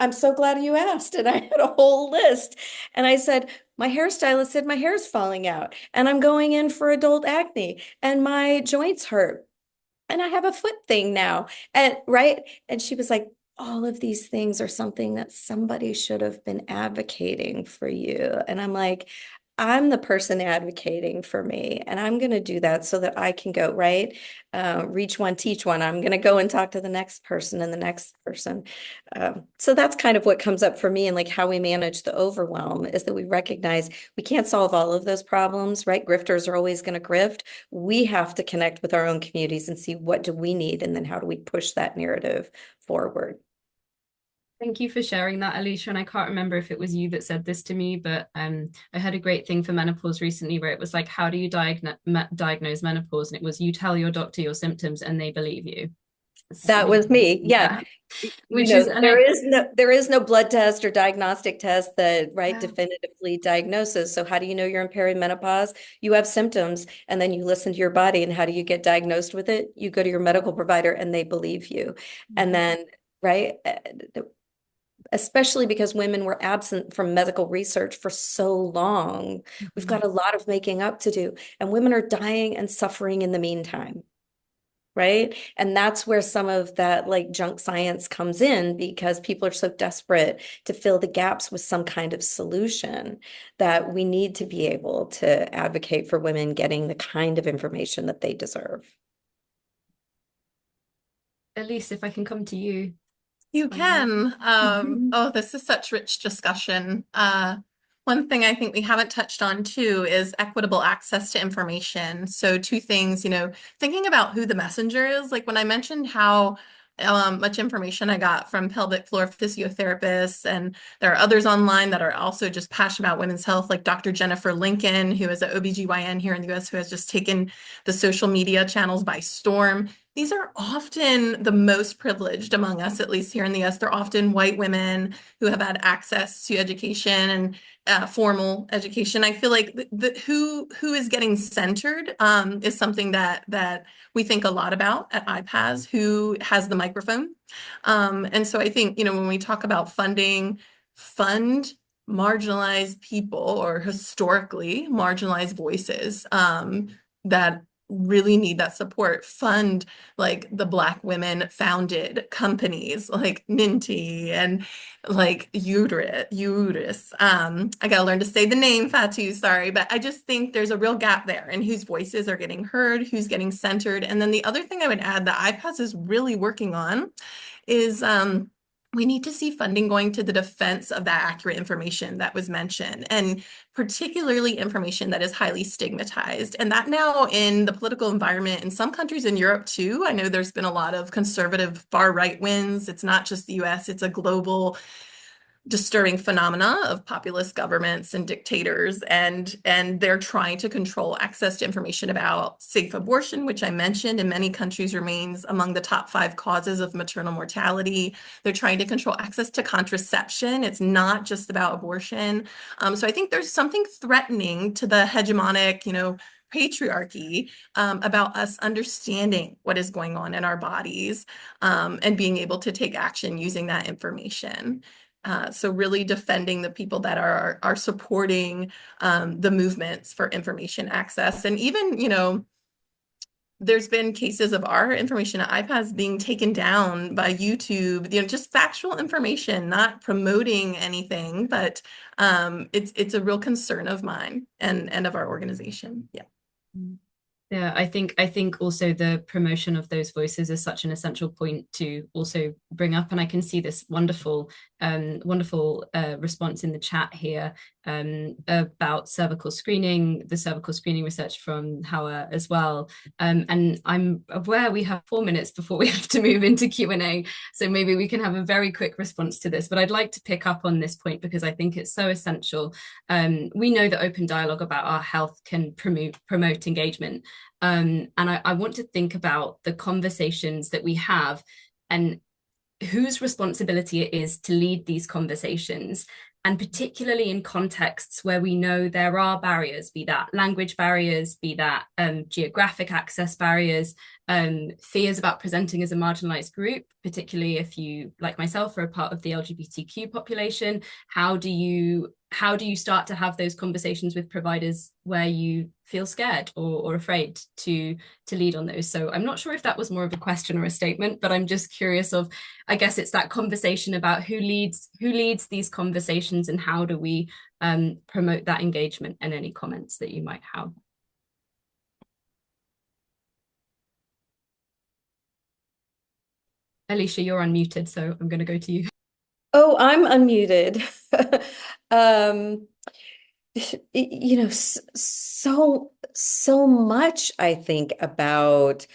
I'm so glad you asked. And I had a whole list. And I said, my hairstylist said my hair's falling out and I'm going in for adult acne and my joints hurt. And I have a foot thing now. And right. And she was like, all of these things are something that somebody should have been advocating for you. And I'm like, I'm the person advocating for me, and I'm going to do that so that I can go, right? Reach one, teach one. I'm going to go and talk to the next person and the next person. So that's kind of what comes up for me, and like how we manage the overwhelm is that we recognize we can't solve all of those problems, right? Grifters are always going to grift. We have to connect with our own communities and see what do we need, and then how do we push that narrative forward. Thank you for sharing that, Alicia. And I can't remember if it was you that said this to me, but I heard a great thing for menopause recently where it was like, how do you diagnose menopause? And it was, you tell your doctor your symptoms and they believe you. That was me. Yeah. There is no blood test or diagnostic test that definitively diagnoses. So how do you know you're in perimenopause? You have symptoms and then you listen to your body. And how do you get diagnosed with it? You go to your medical provider and they believe you. And then, especially because women were absent from medical research for so long. We've got a lot of making up to do, and women are dying and suffering in the meantime, right? And that's where some of that junk science comes in, because people are so desperate to fill the gaps with some kind of solution that we need to be able to advocate for women getting the kind of information that they deserve. Elise, if I can come to you. You can. This is such rich discussion. One thing I think we haven't touched on too is equitable access to information. So two things, thinking about who the messenger is. Like when I mentioned how much information I got from pelvic floor physiotherapists, and there are others online that are also just passionate about women's health, like Dr. Jennifer Lincoln, who is an OBGYN here in the US, who has just taken the social media channels by storm. These are often the most privileged among us, at least here in the US. They're often white women who have had access to education and formal education. I feel like who is getting centered is something that we think a lot about at IPAS, who has the microphone. And so I think, when we talk about fund marginalized people or historically marginalized voices that really need that support. Fund the Black women founded companies like Minty and Uterus. I gotta learn to say the name, Fatu, sorry, but I just think there's a real gap there in whose voices are getting heard, who's getting centered. And then the other thing I would add that IPAS is really working on is we need to see funding going to the defense of that accurate information that was mentioned, and particularly information that is highly stigmatized. And that now in the political environment in some countries in Europe too, I know there's been a lot of conservative far right wins. It's not just the US, it's a global disturbing phenomena of populist governments and dictators, and they're trying to control access to information about safe abortion, which I mentioned in many countries remains among the top 5 causes of maternal mortality. They're trying to control access to contraception. It's not just about abortion. So I think there's something threatening to the hegemonic, patriarchy about us understanding what is going on in our bodies and being able to take action using that information. So really defending the people that are supporting the movements for information access. And even, there's been cases of our information at iPads being taken down by YouTube, just factual information, not promoting anything, but it's a real concern of mine and of our organization. Yeah. Yeah, I think also the promotion of those voices is such an essential point to also bring up, and I can see this wonderful response in the chat here about cervical screening, the cervical screening research from Hawa as well. And I'm aware we have 4 minutes before we have to move into Q&A, so maybe we can have a very quick response to this. But I'd like to pick up on this point because I think it's so essential. We know that open dialogue about our health can promote engagement. And I want to think about the conversations that we have and whose responsibility it is to lead these conversations, and particularly in contexts where we know there are barriers, be that language barriers, be that geographic access barriers, fears about presenting as a marginalized group, particularly if you, like myself, are a part of the LGBTQ population. How do you start to have those conversations with providers where you feel scared or afraid to lead on those? So I'm not sure if that was more of a question or a statement, but I'm just curious of, I guess it's that conversation about who leads these conversations and how do we promote that engagement, and any comments that you might have. Alicia, you're unmuted, so I'm going to go to you. Oh, I'm unmuted. So much I think about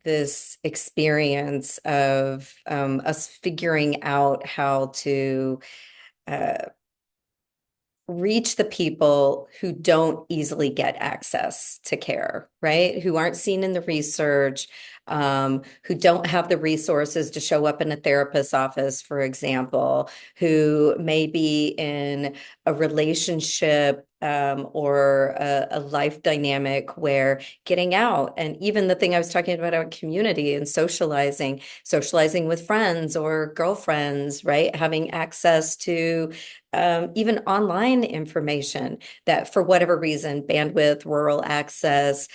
this experience of us figuring out how to reach the people who don't easily get access to care, right? Who aren't seen in the research, who don't have the resources to show up in a therapist's office, for example, who may be in a relationship or a life dynamic where getting out, and even the thing I was talking about community and socializing with friends or girlfriends, right? Having access to even online information that for whatever reason, bandwidth, rural access,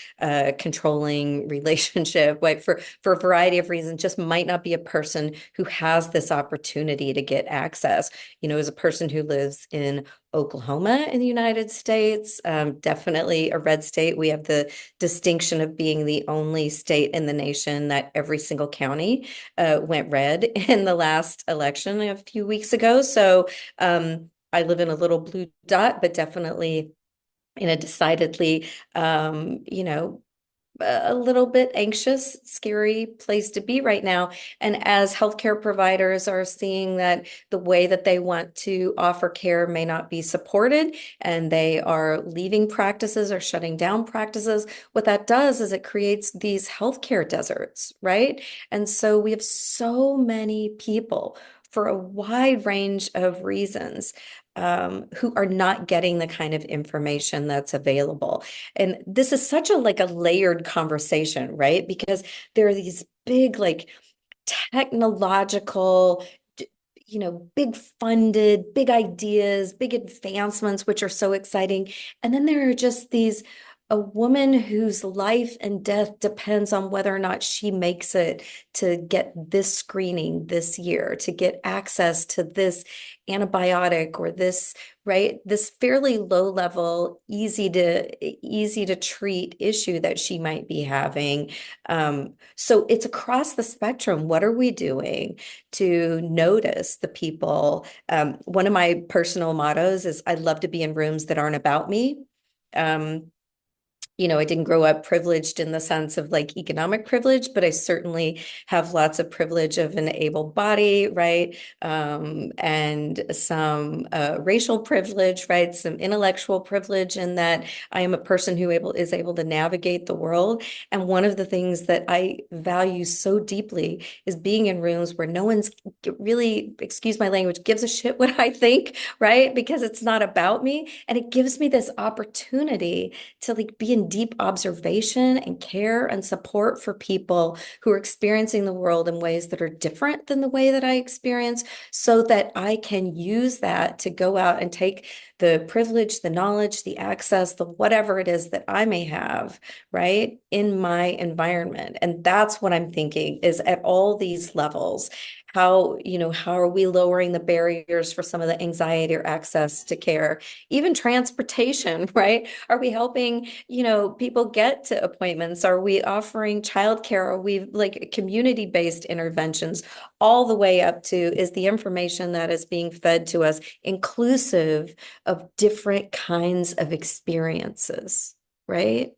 controlling relationship, right? For a variety of reasons, just might not be a person who has this opportunity to get access. As a person who lives in Oklahoma in the United States, definitely a red state. We have the distinction of being the only state in the nation that every single county went red in the last election a few weeks ago. So I live in a little blue dot, but definitely in a decidedly, a little bit anxious, scary place to be right now. And as healthcare providers are seeing that the way that they want to offer care may not be supported, and they are leaving practices or shutting down practices, what that does is it creates these healthcare deserts, right? And so we have so many people for a wide range of reasons who are not getting the kind of information that's available. And this is such a layered conversation, right? Because there are these big technological, big funded, big ideas, big advancements, which are so exciting. And then there are just a woman whose life and death depends on whether or not she makes it to get this screening this year, to get access to this antibiotic or this, right? This fairly low level, easy to treat issue that she might be having. So it's across the spectrum. What are we doing to notice the people? One of my personal mottos is I love to be in rooms that aren't about me. I didn't grow up privileged in the sense of like economic privilege, but I certainly have lots of privilege of an able body, right? And some racial privilege, right? Some intellectual privilege in that I am a person who is able to navigate the world. And one of the things that I value so deeply is being in rooms where no one's really, excuse my language, gives a shit what I think, right? Because it's not about me. And it gives me this opportunity to like be in deep observation and care and support for people who are experiencing the world in ways that are different than the way that I experience, so that I can use that to go out and take the privilege, the knowledge, the access, the whatever it is that I may have, right, in my environment. And that's what I'm thinking is at all these levels. How are we lowering the barriers for some of the anxiety or access to care, even transportation, right? Are we helping, people get to appointments? Are we offering childcare? Are we like community-based interventions? All the way up to, is the information that is being fed to us inclusive of different kinds of experiences, right?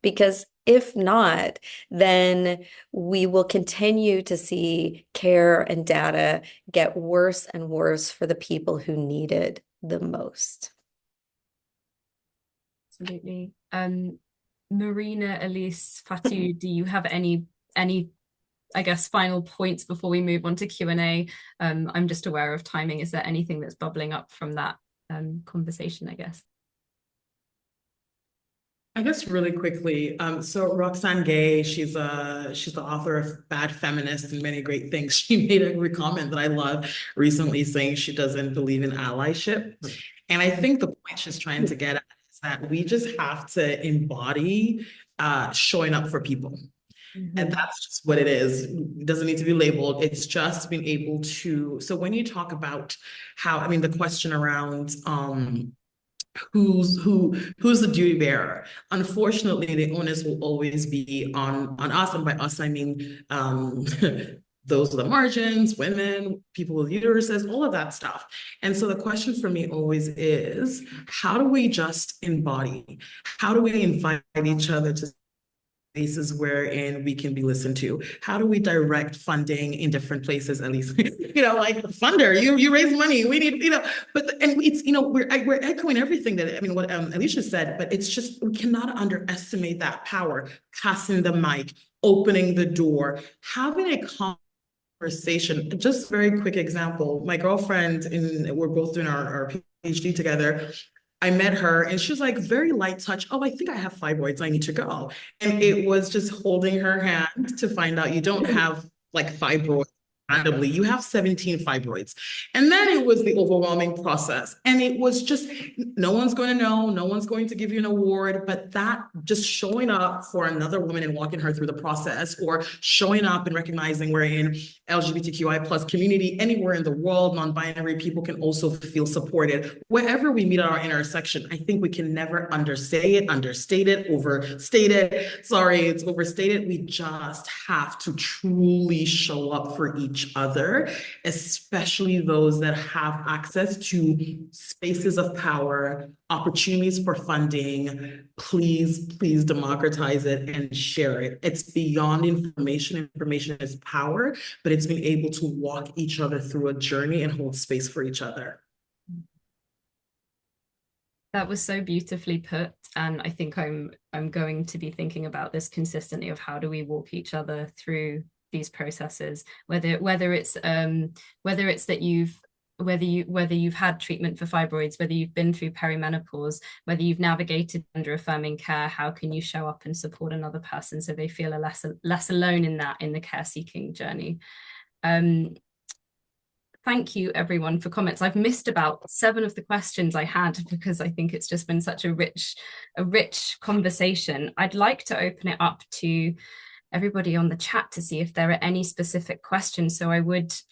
Because if not, then we will continue to see care and data get worse and worse for the people who need it the most. Absolutely. Marina, Elise, Fatu, do you have any, I guess, final points before we move on to Q&A? I'm just aware of timing. Is there anything that's bubbling up from that conversation, I guess? I guess really quickly, so Roxane Gay, she's the author of Bad Feminist and many great things. She made a great comment that I love recently, saying she doesn't believe in allyship. And I think the point she's trying to get at is that we just have to embody showing up for people. And that's just what it is. It doesn't need to be labeled. It's just being able to, so when you talk about how, the question around who's the duty bearer, unfortunately the onus will always be on us, and by us I mean those are the margins, women, people with uteruses, all of that stuff. And so the question for me always is, how do we just embody, how do we invite each other to spaces wherein we can be listened to? How do we direct funding in different places, at least, like funder, you raise money, we need, but, and it's, we're echoing everything that, what Alicia said, but it's just, we cannot underestimate that power, passing the mic, opening the door, having a conversation. Just very quick example, my girlfriend, we're both doing our PhD together. I met her and she was like, very light touch. Oh, I think I have fibroids. I need to go. And it was just holding her hand to find out you don't have like fibroids randomly. You have 17 fibroids. And then it was the overwhelming process. And it was just, no one's going to know, no one's going to give you an award, but that just showing up for another woman and walking her through the process, or showing up and recognizing we're in LGBTQI plus community anywhere in the world, non-binary people can also feel supported. Wherever we meet at our intersection, I think we can never understate it, overstate it. Sorry, it's overstated. We just have to truly show up for each other, especially those that have access to spaces of power, opportunities for funding. Please democratize it and share it. It's beyond information. Information is power, but it's being able to walk each other through a journey and hold space for each other. That was so beautifully put, and I think I'm going to be thinking about this consistently, of how do we walk each other through these processes, whether it's that whether you've had treatment for fibroids, whether you've been through perimenopause, whether you've navigated gender affirming care. How can you show up and support another person so they feel less alone in the care seeking journey? Thank you everyone for comments. I've missed about 7 of the questions I had because I think it's just been such a rich conversation. I'd like to open it up to everybody on the chat to see if there are any specific questions. So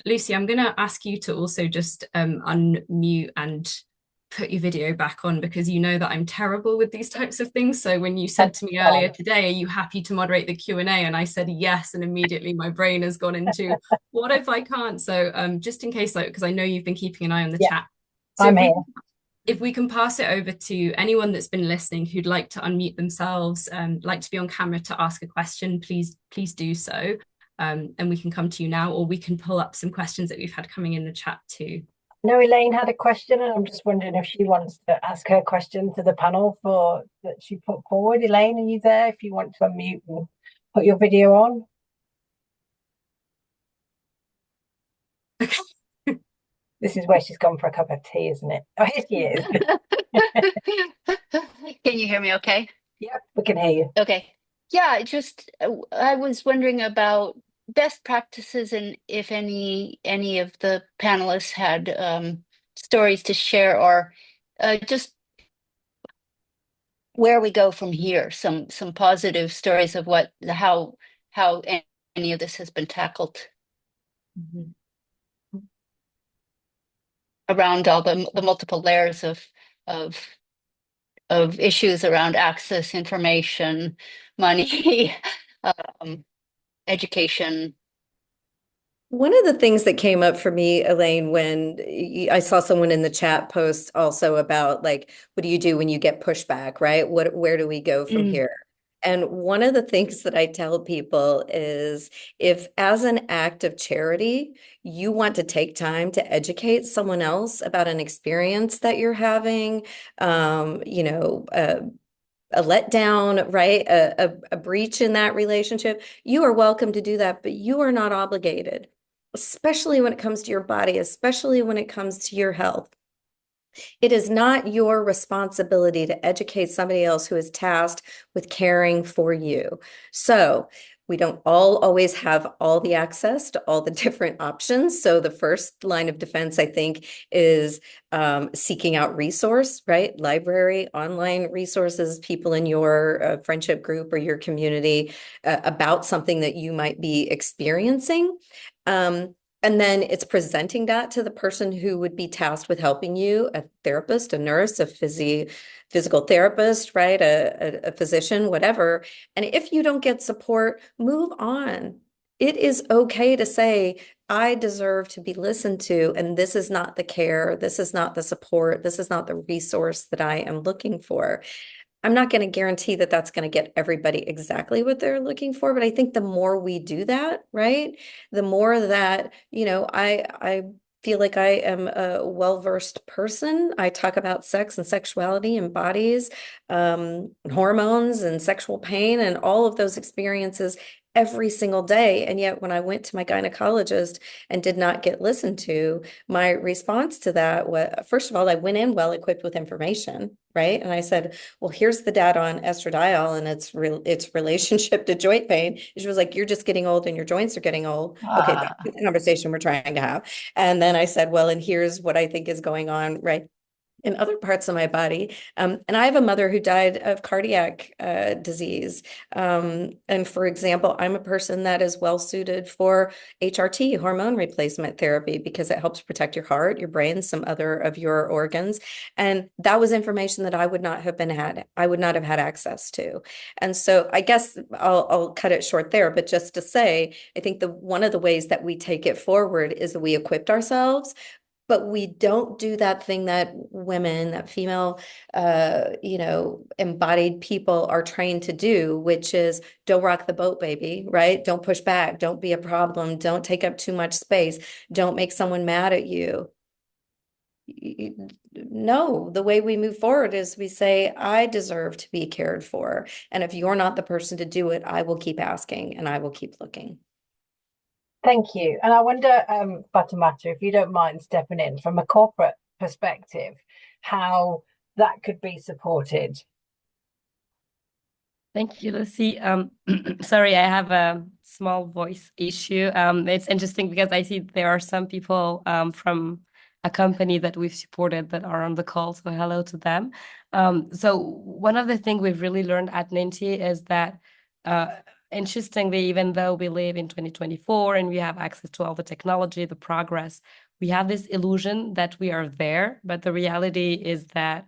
Lucy, I'm going to ask you to also just unmute and put your video back on, because you know that I'm terrible with these types of things. So when you said to me earlier today, are you happy to moderate the Q&A? And I said yes, and immediately my brain has gone into what if I can't? So just in case, because I know you've been keeping an eye on the chat. So if we can pass it over to anyone that's been listening who'd like to unmute themselves, like to be on camera to ask a question, please do so. And we can come to you now, or we can pull up some questions that we've had coming in the chat too. I know Elaine had a question, and I'm just wondering if she wants to ask her question to the panel that she put forward. Elaine, are you there? If you want to unmute and put your video on. This is where she's gone for a cup of tea, isn't it? Oh, here she is. Can you hear me okay? Yep, we can hear you. Okay. Yeah, I was wondering about best practices and if any of the panelists had stories to share, or just where we go from here, some positive stories of how any of this has been tackled. Mm-hmm. Around all the multiple layers of issues around access, information, money, education. One of the things that came up for me, Elaine, when I saw someone in the chat post also about, like, what do you do when you get pushback, right? Where do we go from here? And one of the things that I tell people is, if as an act of charity, you want to take time to educate someone else about an experience that you're having, you know, a letdown, right? A breach in that relationship, you are welcome to do that, but you are not obligated, especially when it comes to your body, especially when it comes to your health. It is not your responsibility to educate somebody else who is tasked with caring for you. So we don't always have all the access to all the different options. So the first line of defense, I think, is seeking out resource, right? Library, online resources, people in your friendship group or your community about something that you might be experiencing. And then it's presenting that to the person who would be tasked with helping you, a therapist, a nurse, a physical therapist, right? A physician, whatever. And if you don't get support, move on. It is okay to say, I deserve to be listened to, and this is not the care, this is not the support, this is not the resource that I am looking for. I'm not going to guarantee that that's going to get everybody exactly what they're looking for, but I think the more we do that, right, the more that, you know, I feel like I am a well-versed person. I talk about sex and sexuality and bodies, hormones and sexual pain and all of those experiences every single day. And yet when I went to my gynecologist and did not get listened to, my response to that was, first of all, I went in well equipped with information, right? And I said, well, here's the data on estradiol and its relationship to joint pain. She was like, you're just getting old and your joints are getting old. Okay, that's the conversation we're trying to have. And then I said, well, and here's what I think is going on, right, in other parts of my body. And I have a mother who died of cardiac disease. And for example, I'm a person that is well suited for HRT, hormone replacement therapy, because it helps protect your heart, your brain, some other of your organs. And that was information that I would not have had access to. And so I guess I'll cut it short there, but just to say, I think one of the ways that we take it forward is that we equipped ourselves, but we don't do that thing that women, that female, you know, embodied people are trained to do, which is don't rock the boat, baby, right? Don't push back. Don't be a problem. Don't take up too much space. Don't make someone mad at you. No, the way we move forward is we say, I deserve to be cared for. And if you're not the person to do it, I will keep asking and I will keep looking. Thank you. And I wonder, Fatimata, if you don't mind stepping in from a corporate perspective, how that could be supported. Thank you, Lucy. Sorry, I have a small voice issue. It's interesting because I see there are some people from a company that we've supported that are on the call, so hello to them. So one of the things we've really learned at Ninty is that interestingly, even though we live in 2024 and we have access to all the technology, the progress, we have this illusion that we are there, but the reality is that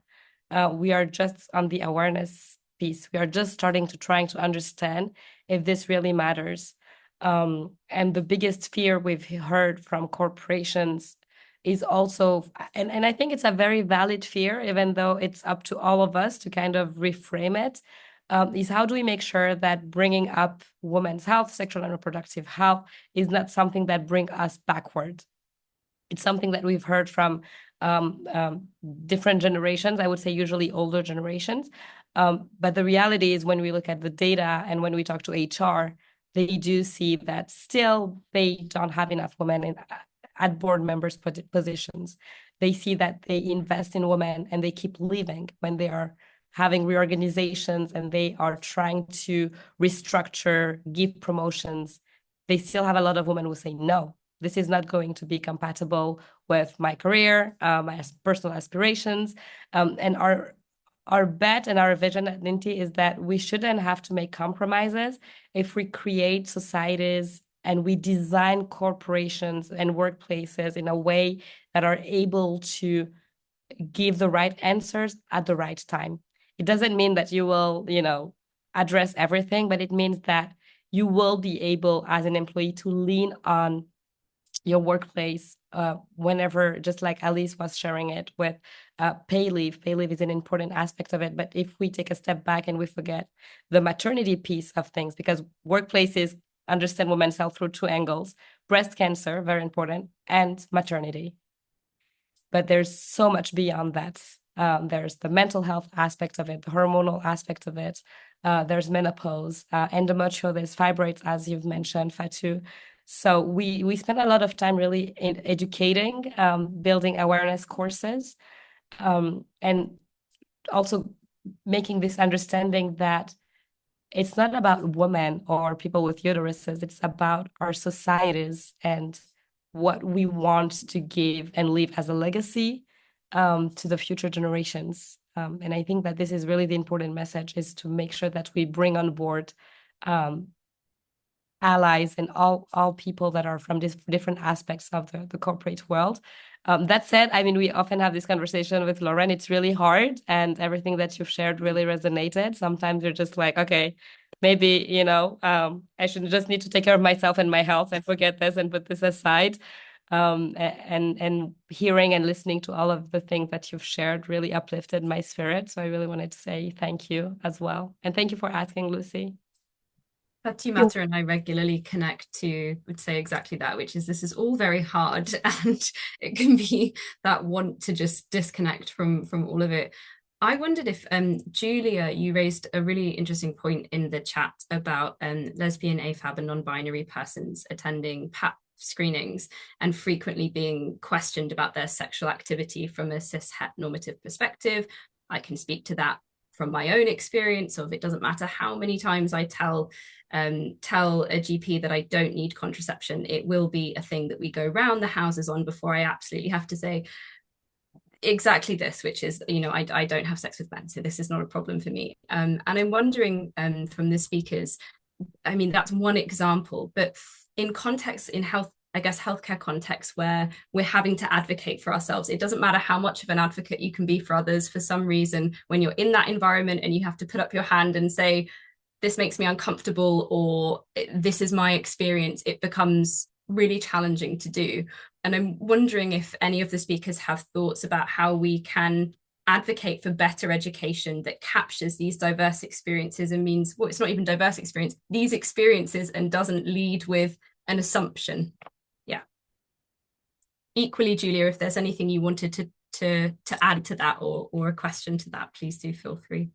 we are just on the awareness piece. We are just trying to understand if this really matters. And the biggest fear we've heard from corporations is also, and I think it's a very valid fear, even though it's up to all of us to kind of reframe it, is how do we make sure that bringing up women's health, sexual and reproductive health is not something that bring us backward. It's something that we've heard from different generations, I would say usually older generations. But the reality is when we look at the data and when we talk to HR, they do see that still they don't have enough women at board members positions. They see that they invest in women and they keep leaving when they are having reorganizations and they are trying to restructure, give promotions. They still have a lot of women who say, no, this is not going to be compatible with my career, my personal aspirations. And our bet and our vision at Ninty is that we shouldn't have to make compromises if we create societies and we design corporations and workplaces in a way that are able to give the right answers at the right time. It doesn't mean that you will, address everything, but it means that you will be able as an employee to lean on your workplace whenever, just like Alice was sharing it with pay leave. Pay leave is an important aspect of it. But if we take a step back and we forget the maternity piece of things, because workplaces understand women's health through two angles: breast cancer, very important, and maternity. But there's so much beyond that. There's the mental health aspect of it, the hormonal aspect of it. There's menopause, endometriosis, fibroids, as you've mentioned, Fatou. So we spend a lot of time really in educating, building awareness courses, and also making this understanding that it's not about women or people with uteruses, it's about our societies and what we want to give and leave as a legacy to the future generations. And I think that this is really the important message, is to make sure that we bring on board allies and all people that are from different aspects of the corporate world. That said, I mean, we often have this conversation with Lauren. It's really hard, and everything that you've shared really resonated. Sometimes you're just like, okay, maybe, I should just need to take care of myself and my health and forget this and put this aside. And hearing and listening to all of the things that you've shared really uplifted my spirit. So I really wanted to say thank you as well. And thank you for asking, Lucy. Fatoumata and I regularly connect to, would say exactly that, which is this is all very hard, and it can be that want to just disconnect from all of it. I wondered if, Julia, you raised a really interesting point in the chat about lesbian, AFAB and non-binary persons attending PAP screenings and frequently being questioned about their sexual activity from a cis-het normative perspective. I can speak to that from my own experience of, it doesn't matter how many times I tell a GP that I don't need contraception, it will be a thing that we go round the houses on before I absolutely have to say exactly this, which is, I don't have sex with men, so this is not a problem for me. And I'm wondering from the speakers, I mean, that's one example, but in context, in health, I guess, healthcare context where we're having to advocate for ourselves, it doesn't matter how much of an advocate you can be for others. For some reason, when you're in that environment and you have to put up your hand and say, this makes me uncomfortable, or this is my experience, it becomes really challenging to do. And I'm wondering if any of the speakers have thoughts about how we can advocate for better education that captures these diverse experiences and means, well, it's not even diverse experience, these experiences, and doesn't lead with an assumption. Yeah. Equally, Julia, if there's anything you wanted to add to that or a question to that, please do feel free.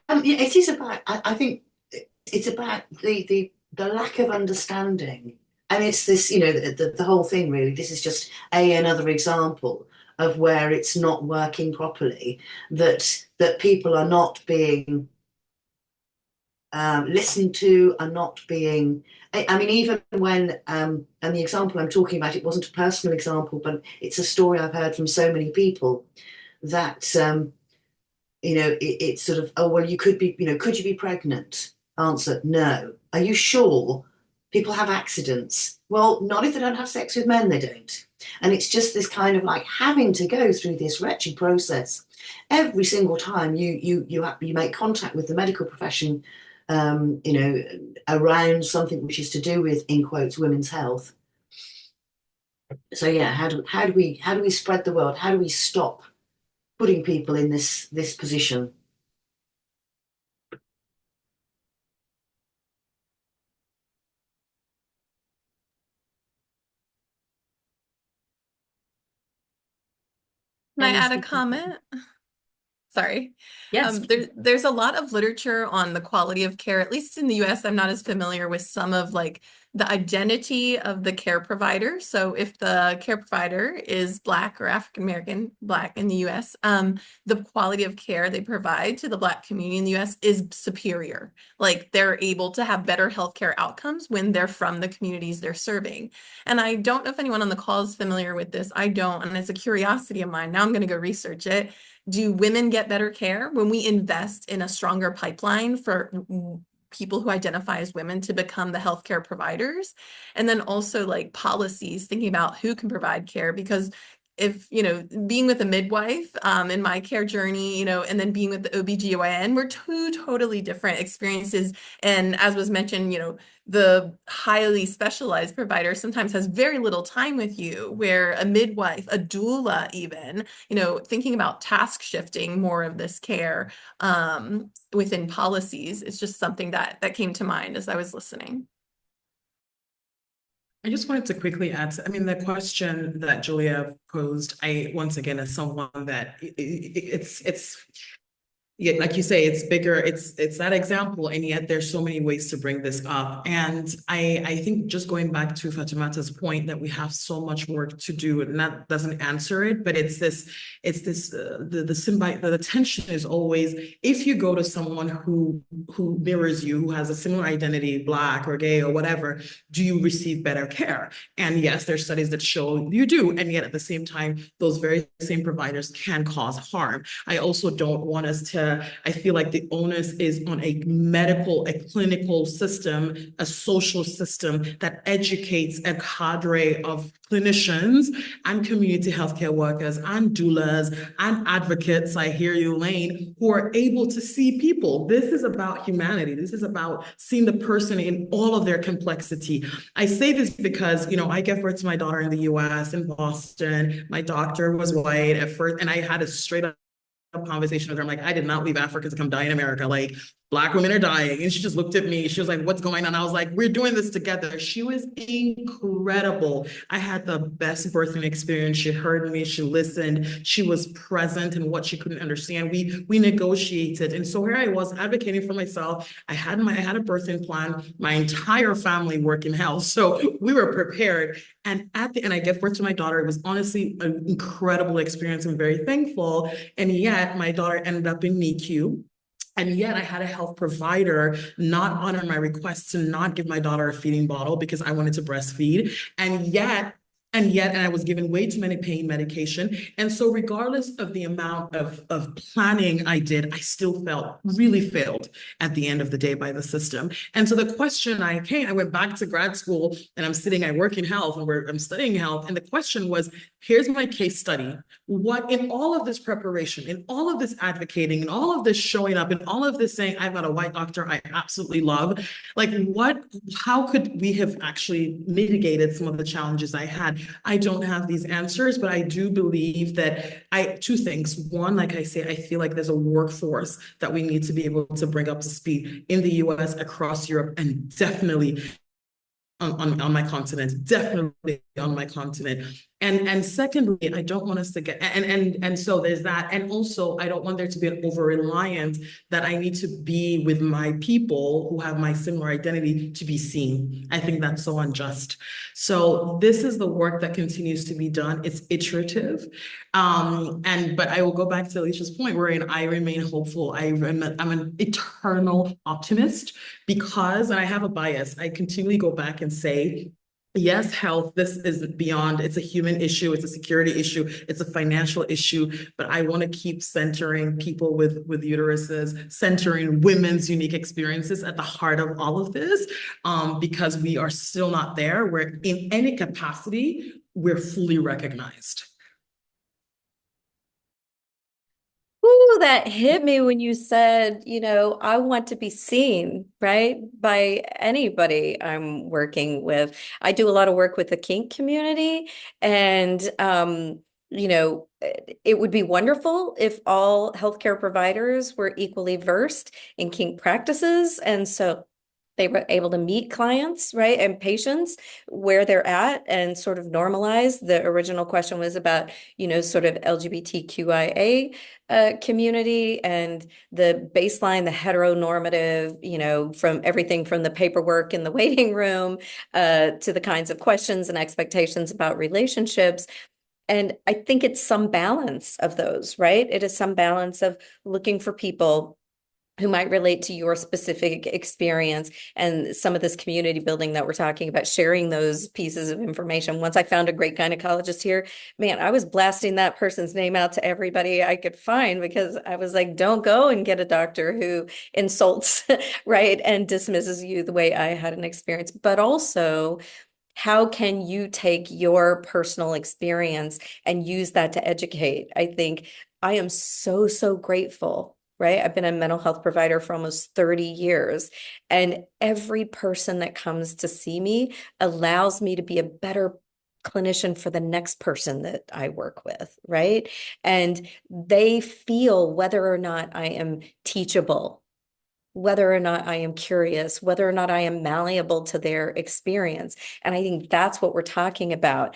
It is about, I think it's about the lack of understanding. And it's this, the whole thing really, this is just another example of where it's not working properly, that people are not being listened to, are not being, I mean, even when, and the example I'm talking about, it wasn't a personal example, but it's a story I've heard from so many people that, it's sort of, oh, well, you could be, could you be pregnant? Answer, no. Are you sure? People have accidents. Well, not if they don't have sex with men, they don't. And it's just this kind of like having to go through this wretched process every single time you make contact with the medical profession, around something which is to do with, in quotes, women's health. So yeah, how do we spread the word? How do we stop putting people in this position? Can I Any add a speakers? comment? Sorry. Yes. There's a lot of literature on the quality of care, at least in the US. I'm not as familiar with some of like the identity of the care provider. So if the care provider is Black or African American, Black in the US, the quality of care they provide to the Black community in the US is superior. Like they're able to have better healthcare outcomes when they're from the communities they're serving. And I don't know if anyone on the call is familiar with this. I don't, and it's a curiosity of mine. Now I'm going to go research it. Do women get better care when we invest in a stronger pipeline for people who identify as women to become the healthcare providers? And then also like policies, thinking about who can provide care, because if, being with a midwife in my care journey, and then being with the OBGYN, we're two totally different experiences. And as was mentioned, the highly specialized provider sometimes has very little time with you, where a midwife, a doula even, thinking about task shifting more of this care within policies is just something that came to mind as I was listening. I just wanted to quickly add, the question that Julia posed, once again, as someone that it's yeah, like you say, it's bigger, it's that example, and yet there's so many ways to bring this up. And I think just going back to Fatimata's point that we have so much work to do, and that doesn't answer it, but it's this the tension is always, if you go to someone who mirrors you, who has a similar identity, Black or gay or whatever, do you receive better care? And yes, there's studies that show you do, and yet at the same time, those very same providers can cause harm. I also don't want us to I feel like the onus is on a clinical system, a social system that educates a cadre of clinicians and community healthcare workers and doulas and advocates, I hear you, Lane, who are able to see people. This is about humanity. This is about seeing the person in all of their complexity. I say this because, I gave birth to my daughter in the US, in Boston. My doctor was white at first, and I had a straight up conversation with her. I'm like, I did not leave Africa to come die in America. Like, Black women are dying. And she just looked at me. She was like, what's going on? I was like, we're doing this together. She was incredible. I had the best birthing experience. She heard me. She listened. She was present in what she couldn't understand. We negotiated. And so here I was advocating for myself. I had a birthing plan. My entire family worked in health. So we were prepared. And at the end, I gave birth to my daughter. It was honestly an incredible experience. I'm very thankful. And yet my daughter ended up in NICU. And yet I had a health provider not honor my request to not give my daughter a feeding bottle because I wanted to breastfeed. And I was given way too many pain medication. And so regardless of the amount of planning I did, I still really failed at the end of the day by the system. And so the question I went back to grad school, and I work in health, and I'm studying health. And the question was, here's my case study. What, in all of this preparation, in all of this advocating, in all of this showing up, in all of this saying, I've got a white doctor I absolutely love, how could we have actually mitigated some of the challenges I had? I don't have these answers, but I do believe that two things. One, like I say, I feel like there's a workforce that we need to be able to bring up to speed in the US, across Europe, and definitely on my continent, definitely on my continent. And secondly, I don't want us to get, and so there's that. And also, I don't want there to be an over-reliance that I need to be with my people who have my similar identity to be seen. I think that's so unjust. So this is the work that continues to be done. It's iterative. But I will go back to Alicia's point, wherein I remain hopeful. I'm an eternal optimist because, and I have a bias, I continually go back and say, yes, health, this is beyond, it's a human issue, it's a security issue, it's a financial issue, but I want to keep centering people with uteruses, centering women's unique experiences at the heart of all of this, because we are still not there where in any capacity, we're fully recognized. Ooh, that hit me when you said, I want to be seen, right? By anybody I'm working with. I do a lot of work with the kink community, and it would be wonderful if all healthcare providers were equally versed in kink practices. And so they were able to meet clients, right, and patients where they're at and sort of normalize. The original question was about, sort of LGBTQIA community and the baseline, the heteronormative, from everything from the paperwork in the waiting room to the kinds of questions and expectations about relationships. And I think it's some balance of those, right? It is some balance of looking for people who might relate to your specific experience and some of this community building that we're talking about, sharing those pieces of information. Once I found a great gynecologist here, man, I was blasting that person's name out to everybody I could find, because I was like, don't go and get a doctor who insults, right, and dismisses you the way I had an experience. But also, how can you take your personal experience and use that to educate? I think I am so, so grateful, right? I've been a mental health provider for almost 30 years, and every person that comes to see me allows me to be a better clinician for the next person that I work with, right? And they feel whether or not I am teachable, whether or not I am curious, whether or not I am malleable to their experience. And I think that's what we're talking about.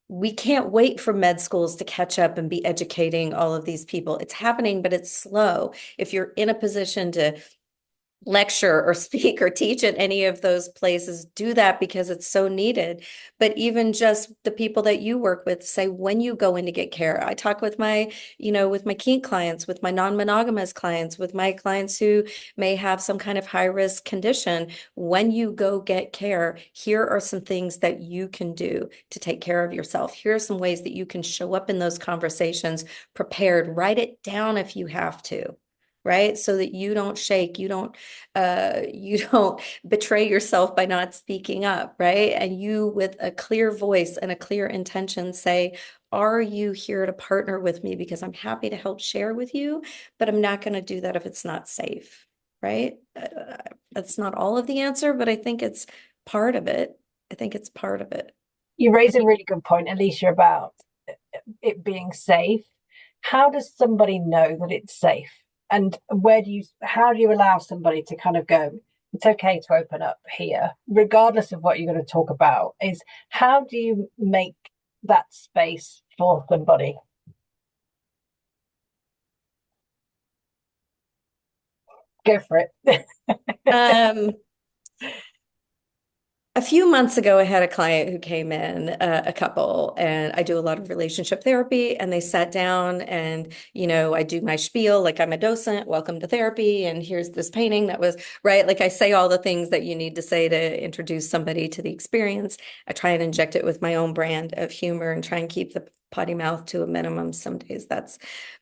We can't wait for med schools to catch up and be educating all of these people. It's happening, but it's slow. If you're in a position to lecture or speak or teach at any of those places, do that, because it's so needed. But even just the people that you work with, say, when you go in to get care, I talk with my, with my kink clients, with my non-monogamous clients, with my clients who may have some kind of high risk condition. When you go get care, here are some things that you can do to take care of yourself. Here are some ways that you can show up in those conversations prepared. Write it down if you have to, right? So that you don't shake, you don't betray yourself by not speaking up, right? And you, with a clear voice and a clear intention, say, are you here to partner with me? Because I'm happy to help share with you, but I'm not going to do that if it's not safe, right? That's not all of the answer, but I think it's part of it. I think it's part of it. You raise a really good point, Alicia, about it being safe. How does somebody know that it's safe? And how do you allow somebody to kind of go, it's okay to open up here, regardless of what you're going to talk about? Is how do you make that space for somebody? Go for it. A few months ago, I had a client who came in, a couple, and I do a lot of relationship therapy, and they sat down and, I do my spiel, like I'm a docent, welcome to therapy, and here's this painting that was, right? Like I say all the things that you need to say to introduce somebody to the experience. I try and inject it with my own brand of humor and try and keep the potty mouth to a minimum. Some days that's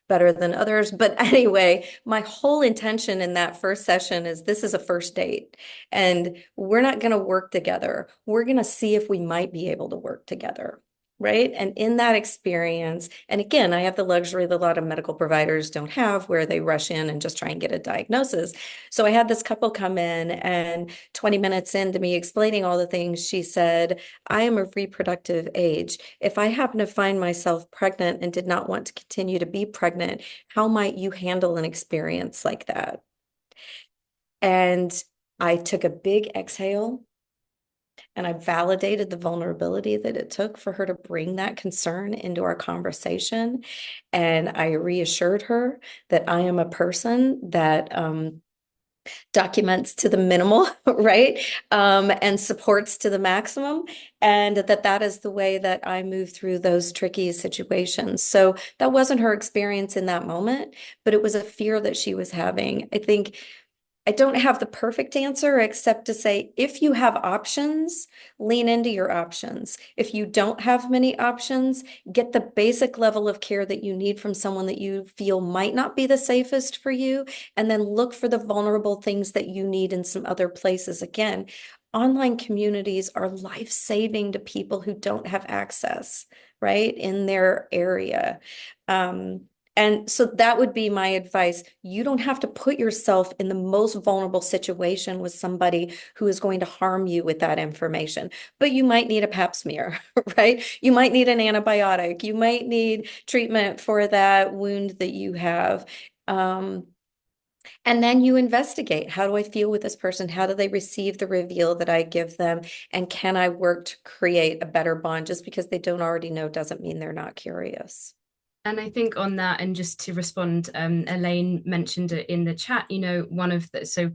better than others. But anyway, my whole intention in that first session is this is a first date, and we're not going to work together. We're going to see if we might be able to work together. Right. And in that experience, and again, I have the luxury that a lot of medical providers don't have, where they rush in and just try and get a diagnosis. So I had this couple come in, and 20 minutes into me explaining all the things, she said, I am of reproductive age. If I happen to find myself pregnant and did not want to continue to be pregnant, how might you handle an experience like that? And I took a big exhale, and I validated the vulnerability that it took for her to bring that concern into our conversation. And I reassured her that I am a person that documents to the minimal, right? And supports to the maximum. And that is the way that I move through those tricky situations. So that wasn't her experience in that moment, but it was a fear that she was having. I think I don't have the perfect answer, except to say, if you have options, lean into your options. If you don't have many options, get the basic level of care that you need from someone that you feel might not be the safest for you, and then look for the vulnerable things that you need in some other places. Again, online communities are life-saving to people who don't have access, right, in their area. And so that would be my advice. You don't have to put yourself in the most vulnerable situation with somebody who is going to harm you with that information. But you might need a pap smear, right? You might need an antibiotic. You might need treatment for that wound that you have. And then you investigate, how do I feel with this person? How do they receive the reveal that I give them? And can I work to create a better bond? Just because they don't already know doesn't mean they're not curious. And I think on that, and just to respond, Elaine mentioned it in the chat, one of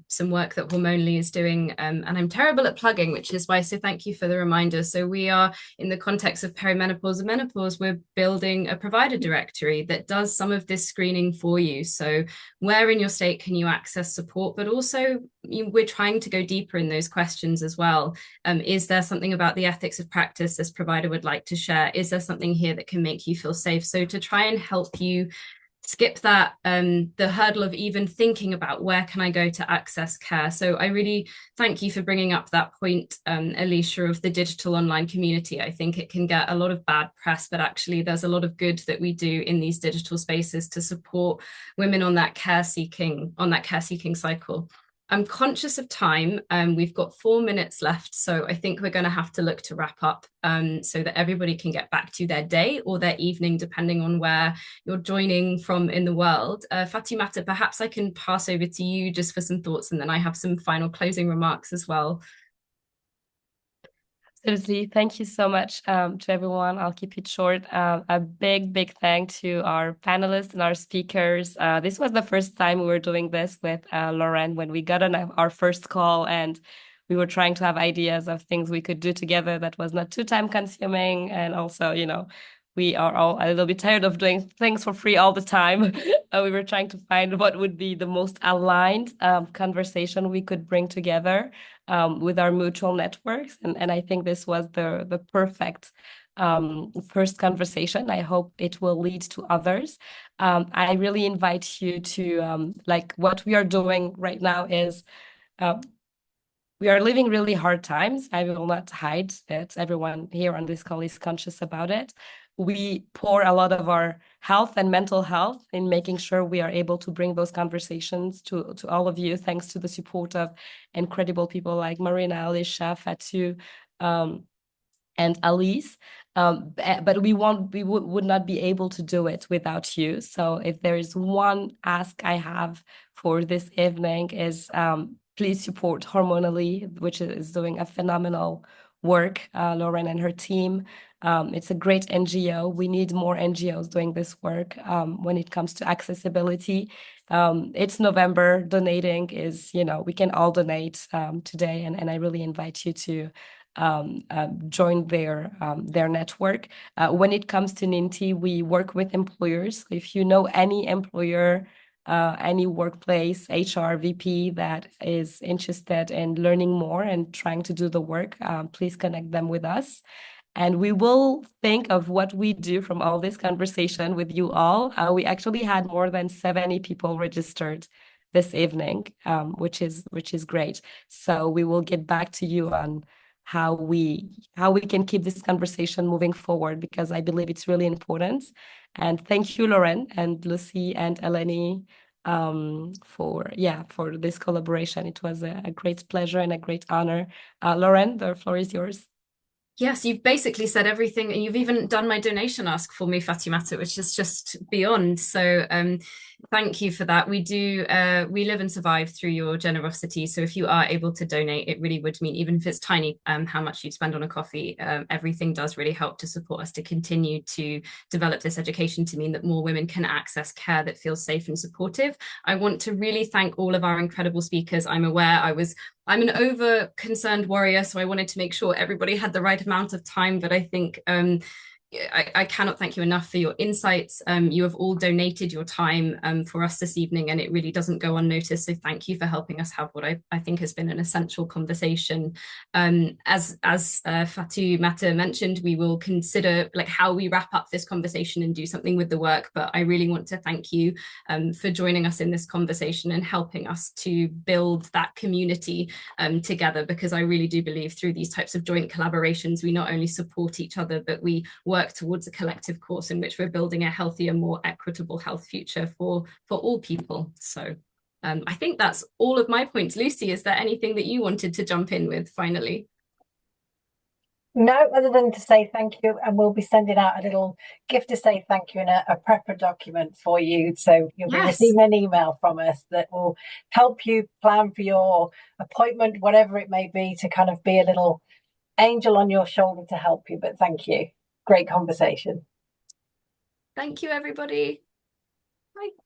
some work that Hormonally is doing, and I'm terrible at plugging, which is why, so thank you for the reminder. So we are, in the context of perimenopause and menopause, we're building a provider directory that does some of this screening for you. So where in your state can you access support, but also we're trying to go deeper in those questions as well. Is there something about the ethics of practice this provider would like to share? Is there something here that can make you feel safe? So to try and help you skip that the hurdle of even thinking about where can I go to access care. So I really thank you for bringing up that point, Alicia, of the digital online community. I think it can get a lot of bad press, but actually there's a lot of good that we do in these digital spaces to support women on that care seeking cycle. I'm conscious of time. We've got 4 minutes left, so I think we're going to have to look to wrap up so that everybody can get back to their day or their evening, depending on where you're joining from in the world. Fatimata, perhaps I can pass over to you just for some thoughts, and then I have some final closing remarks as well. Absolutely. Thank you so much to everyone. I'll keep it short. A big thank to our panelists and our speakers. This was the first time we were doing this with Lauren when we got on our first call, and we were trying to have ideas of things we could do together that was not too time consuming. And also, we are all a little bit tired of doing things for free all the time. We were trying to find what would be the most aligned conversation we could bring together with our mutual networks. And I think this was the perfect first conversation. I hope it will lead to others. I really invite you to, what we are doing right now is we are living really hard times. I will not hide that. Everyone here on this call is conscious about it. We pour a lot of our health and mental health in making sure we are able to bring those conversations to all of you, thanks to the support of incredible people like Marina, Alicia, Fatou, and Alice. But we would not be able to do it without you. So if there is one ask I have for this evening is please support Hormonally, which is doing a phenomenal work, Lauren and her team. It's a great NGO. We need more NGOs doing this work when it comes to accessibility. It's November. Donating is, we can all donate today, and I really invite you to join their network. When it comes to Ninty, we work with employers. If you know any employer, any workplace HR VP that is interested in learning more and trying to do the work, please connect them with us. And we will think of what we do from all this conversation with you all. We actually had more than 70 people registered this evening, which is great. So we will get back to you on how we can keep this conversation moving forward, because I believe it's really important. And thank you, Lauren and Lucy and Eleni, for this collaboration. It was a great pleasure and a great honor. Lauren, the floor is yours. Yes, you've basically said everything, and you've even done my donation ask for me, Fatimata, which is just beyond. So thank you for that. We live and survive through your generosity. So if you are able to donate, it really would mean, even if it's tiny, how much you spend on a coffee, everything does really help to support us to continue to develop this education, to mean that more women can access care that feels safe and supportive. I want to really thank all of our incredible speakers. I'm aware I'm an over-concerned warrior, so I wanted to make sure everybody had the right amount of time, but I think I cannot thank you enough for your insights. You have all donated your time for us this evening, and it really doesn't go unnoticed. So thank you for helping us have what I think has been an essential conversation. As Fatimata mentioned, we will consider how we wrap up this conversation and do something with the work. But I really want to thank you for joining us in this conversation and helping us to build that community together, because I really do believe through these types of joint collaborations, we not only support each other, but we work work towards a collective course in which we're building a healthier, more equitable health future for all people. So I think that's all of my points. Lucy, is there anything that you wanted to jump in with finally? No, other than to say thank you, and we'll be sending out a little gift to say thank you in a prepper document for you. So you'll be receiving an email from us that will help you plan for your appointment, whatever it may be, to kind of be a little angel on your shoulder to help you. But thank you. Great conversation. Thank you, everybody. Bye.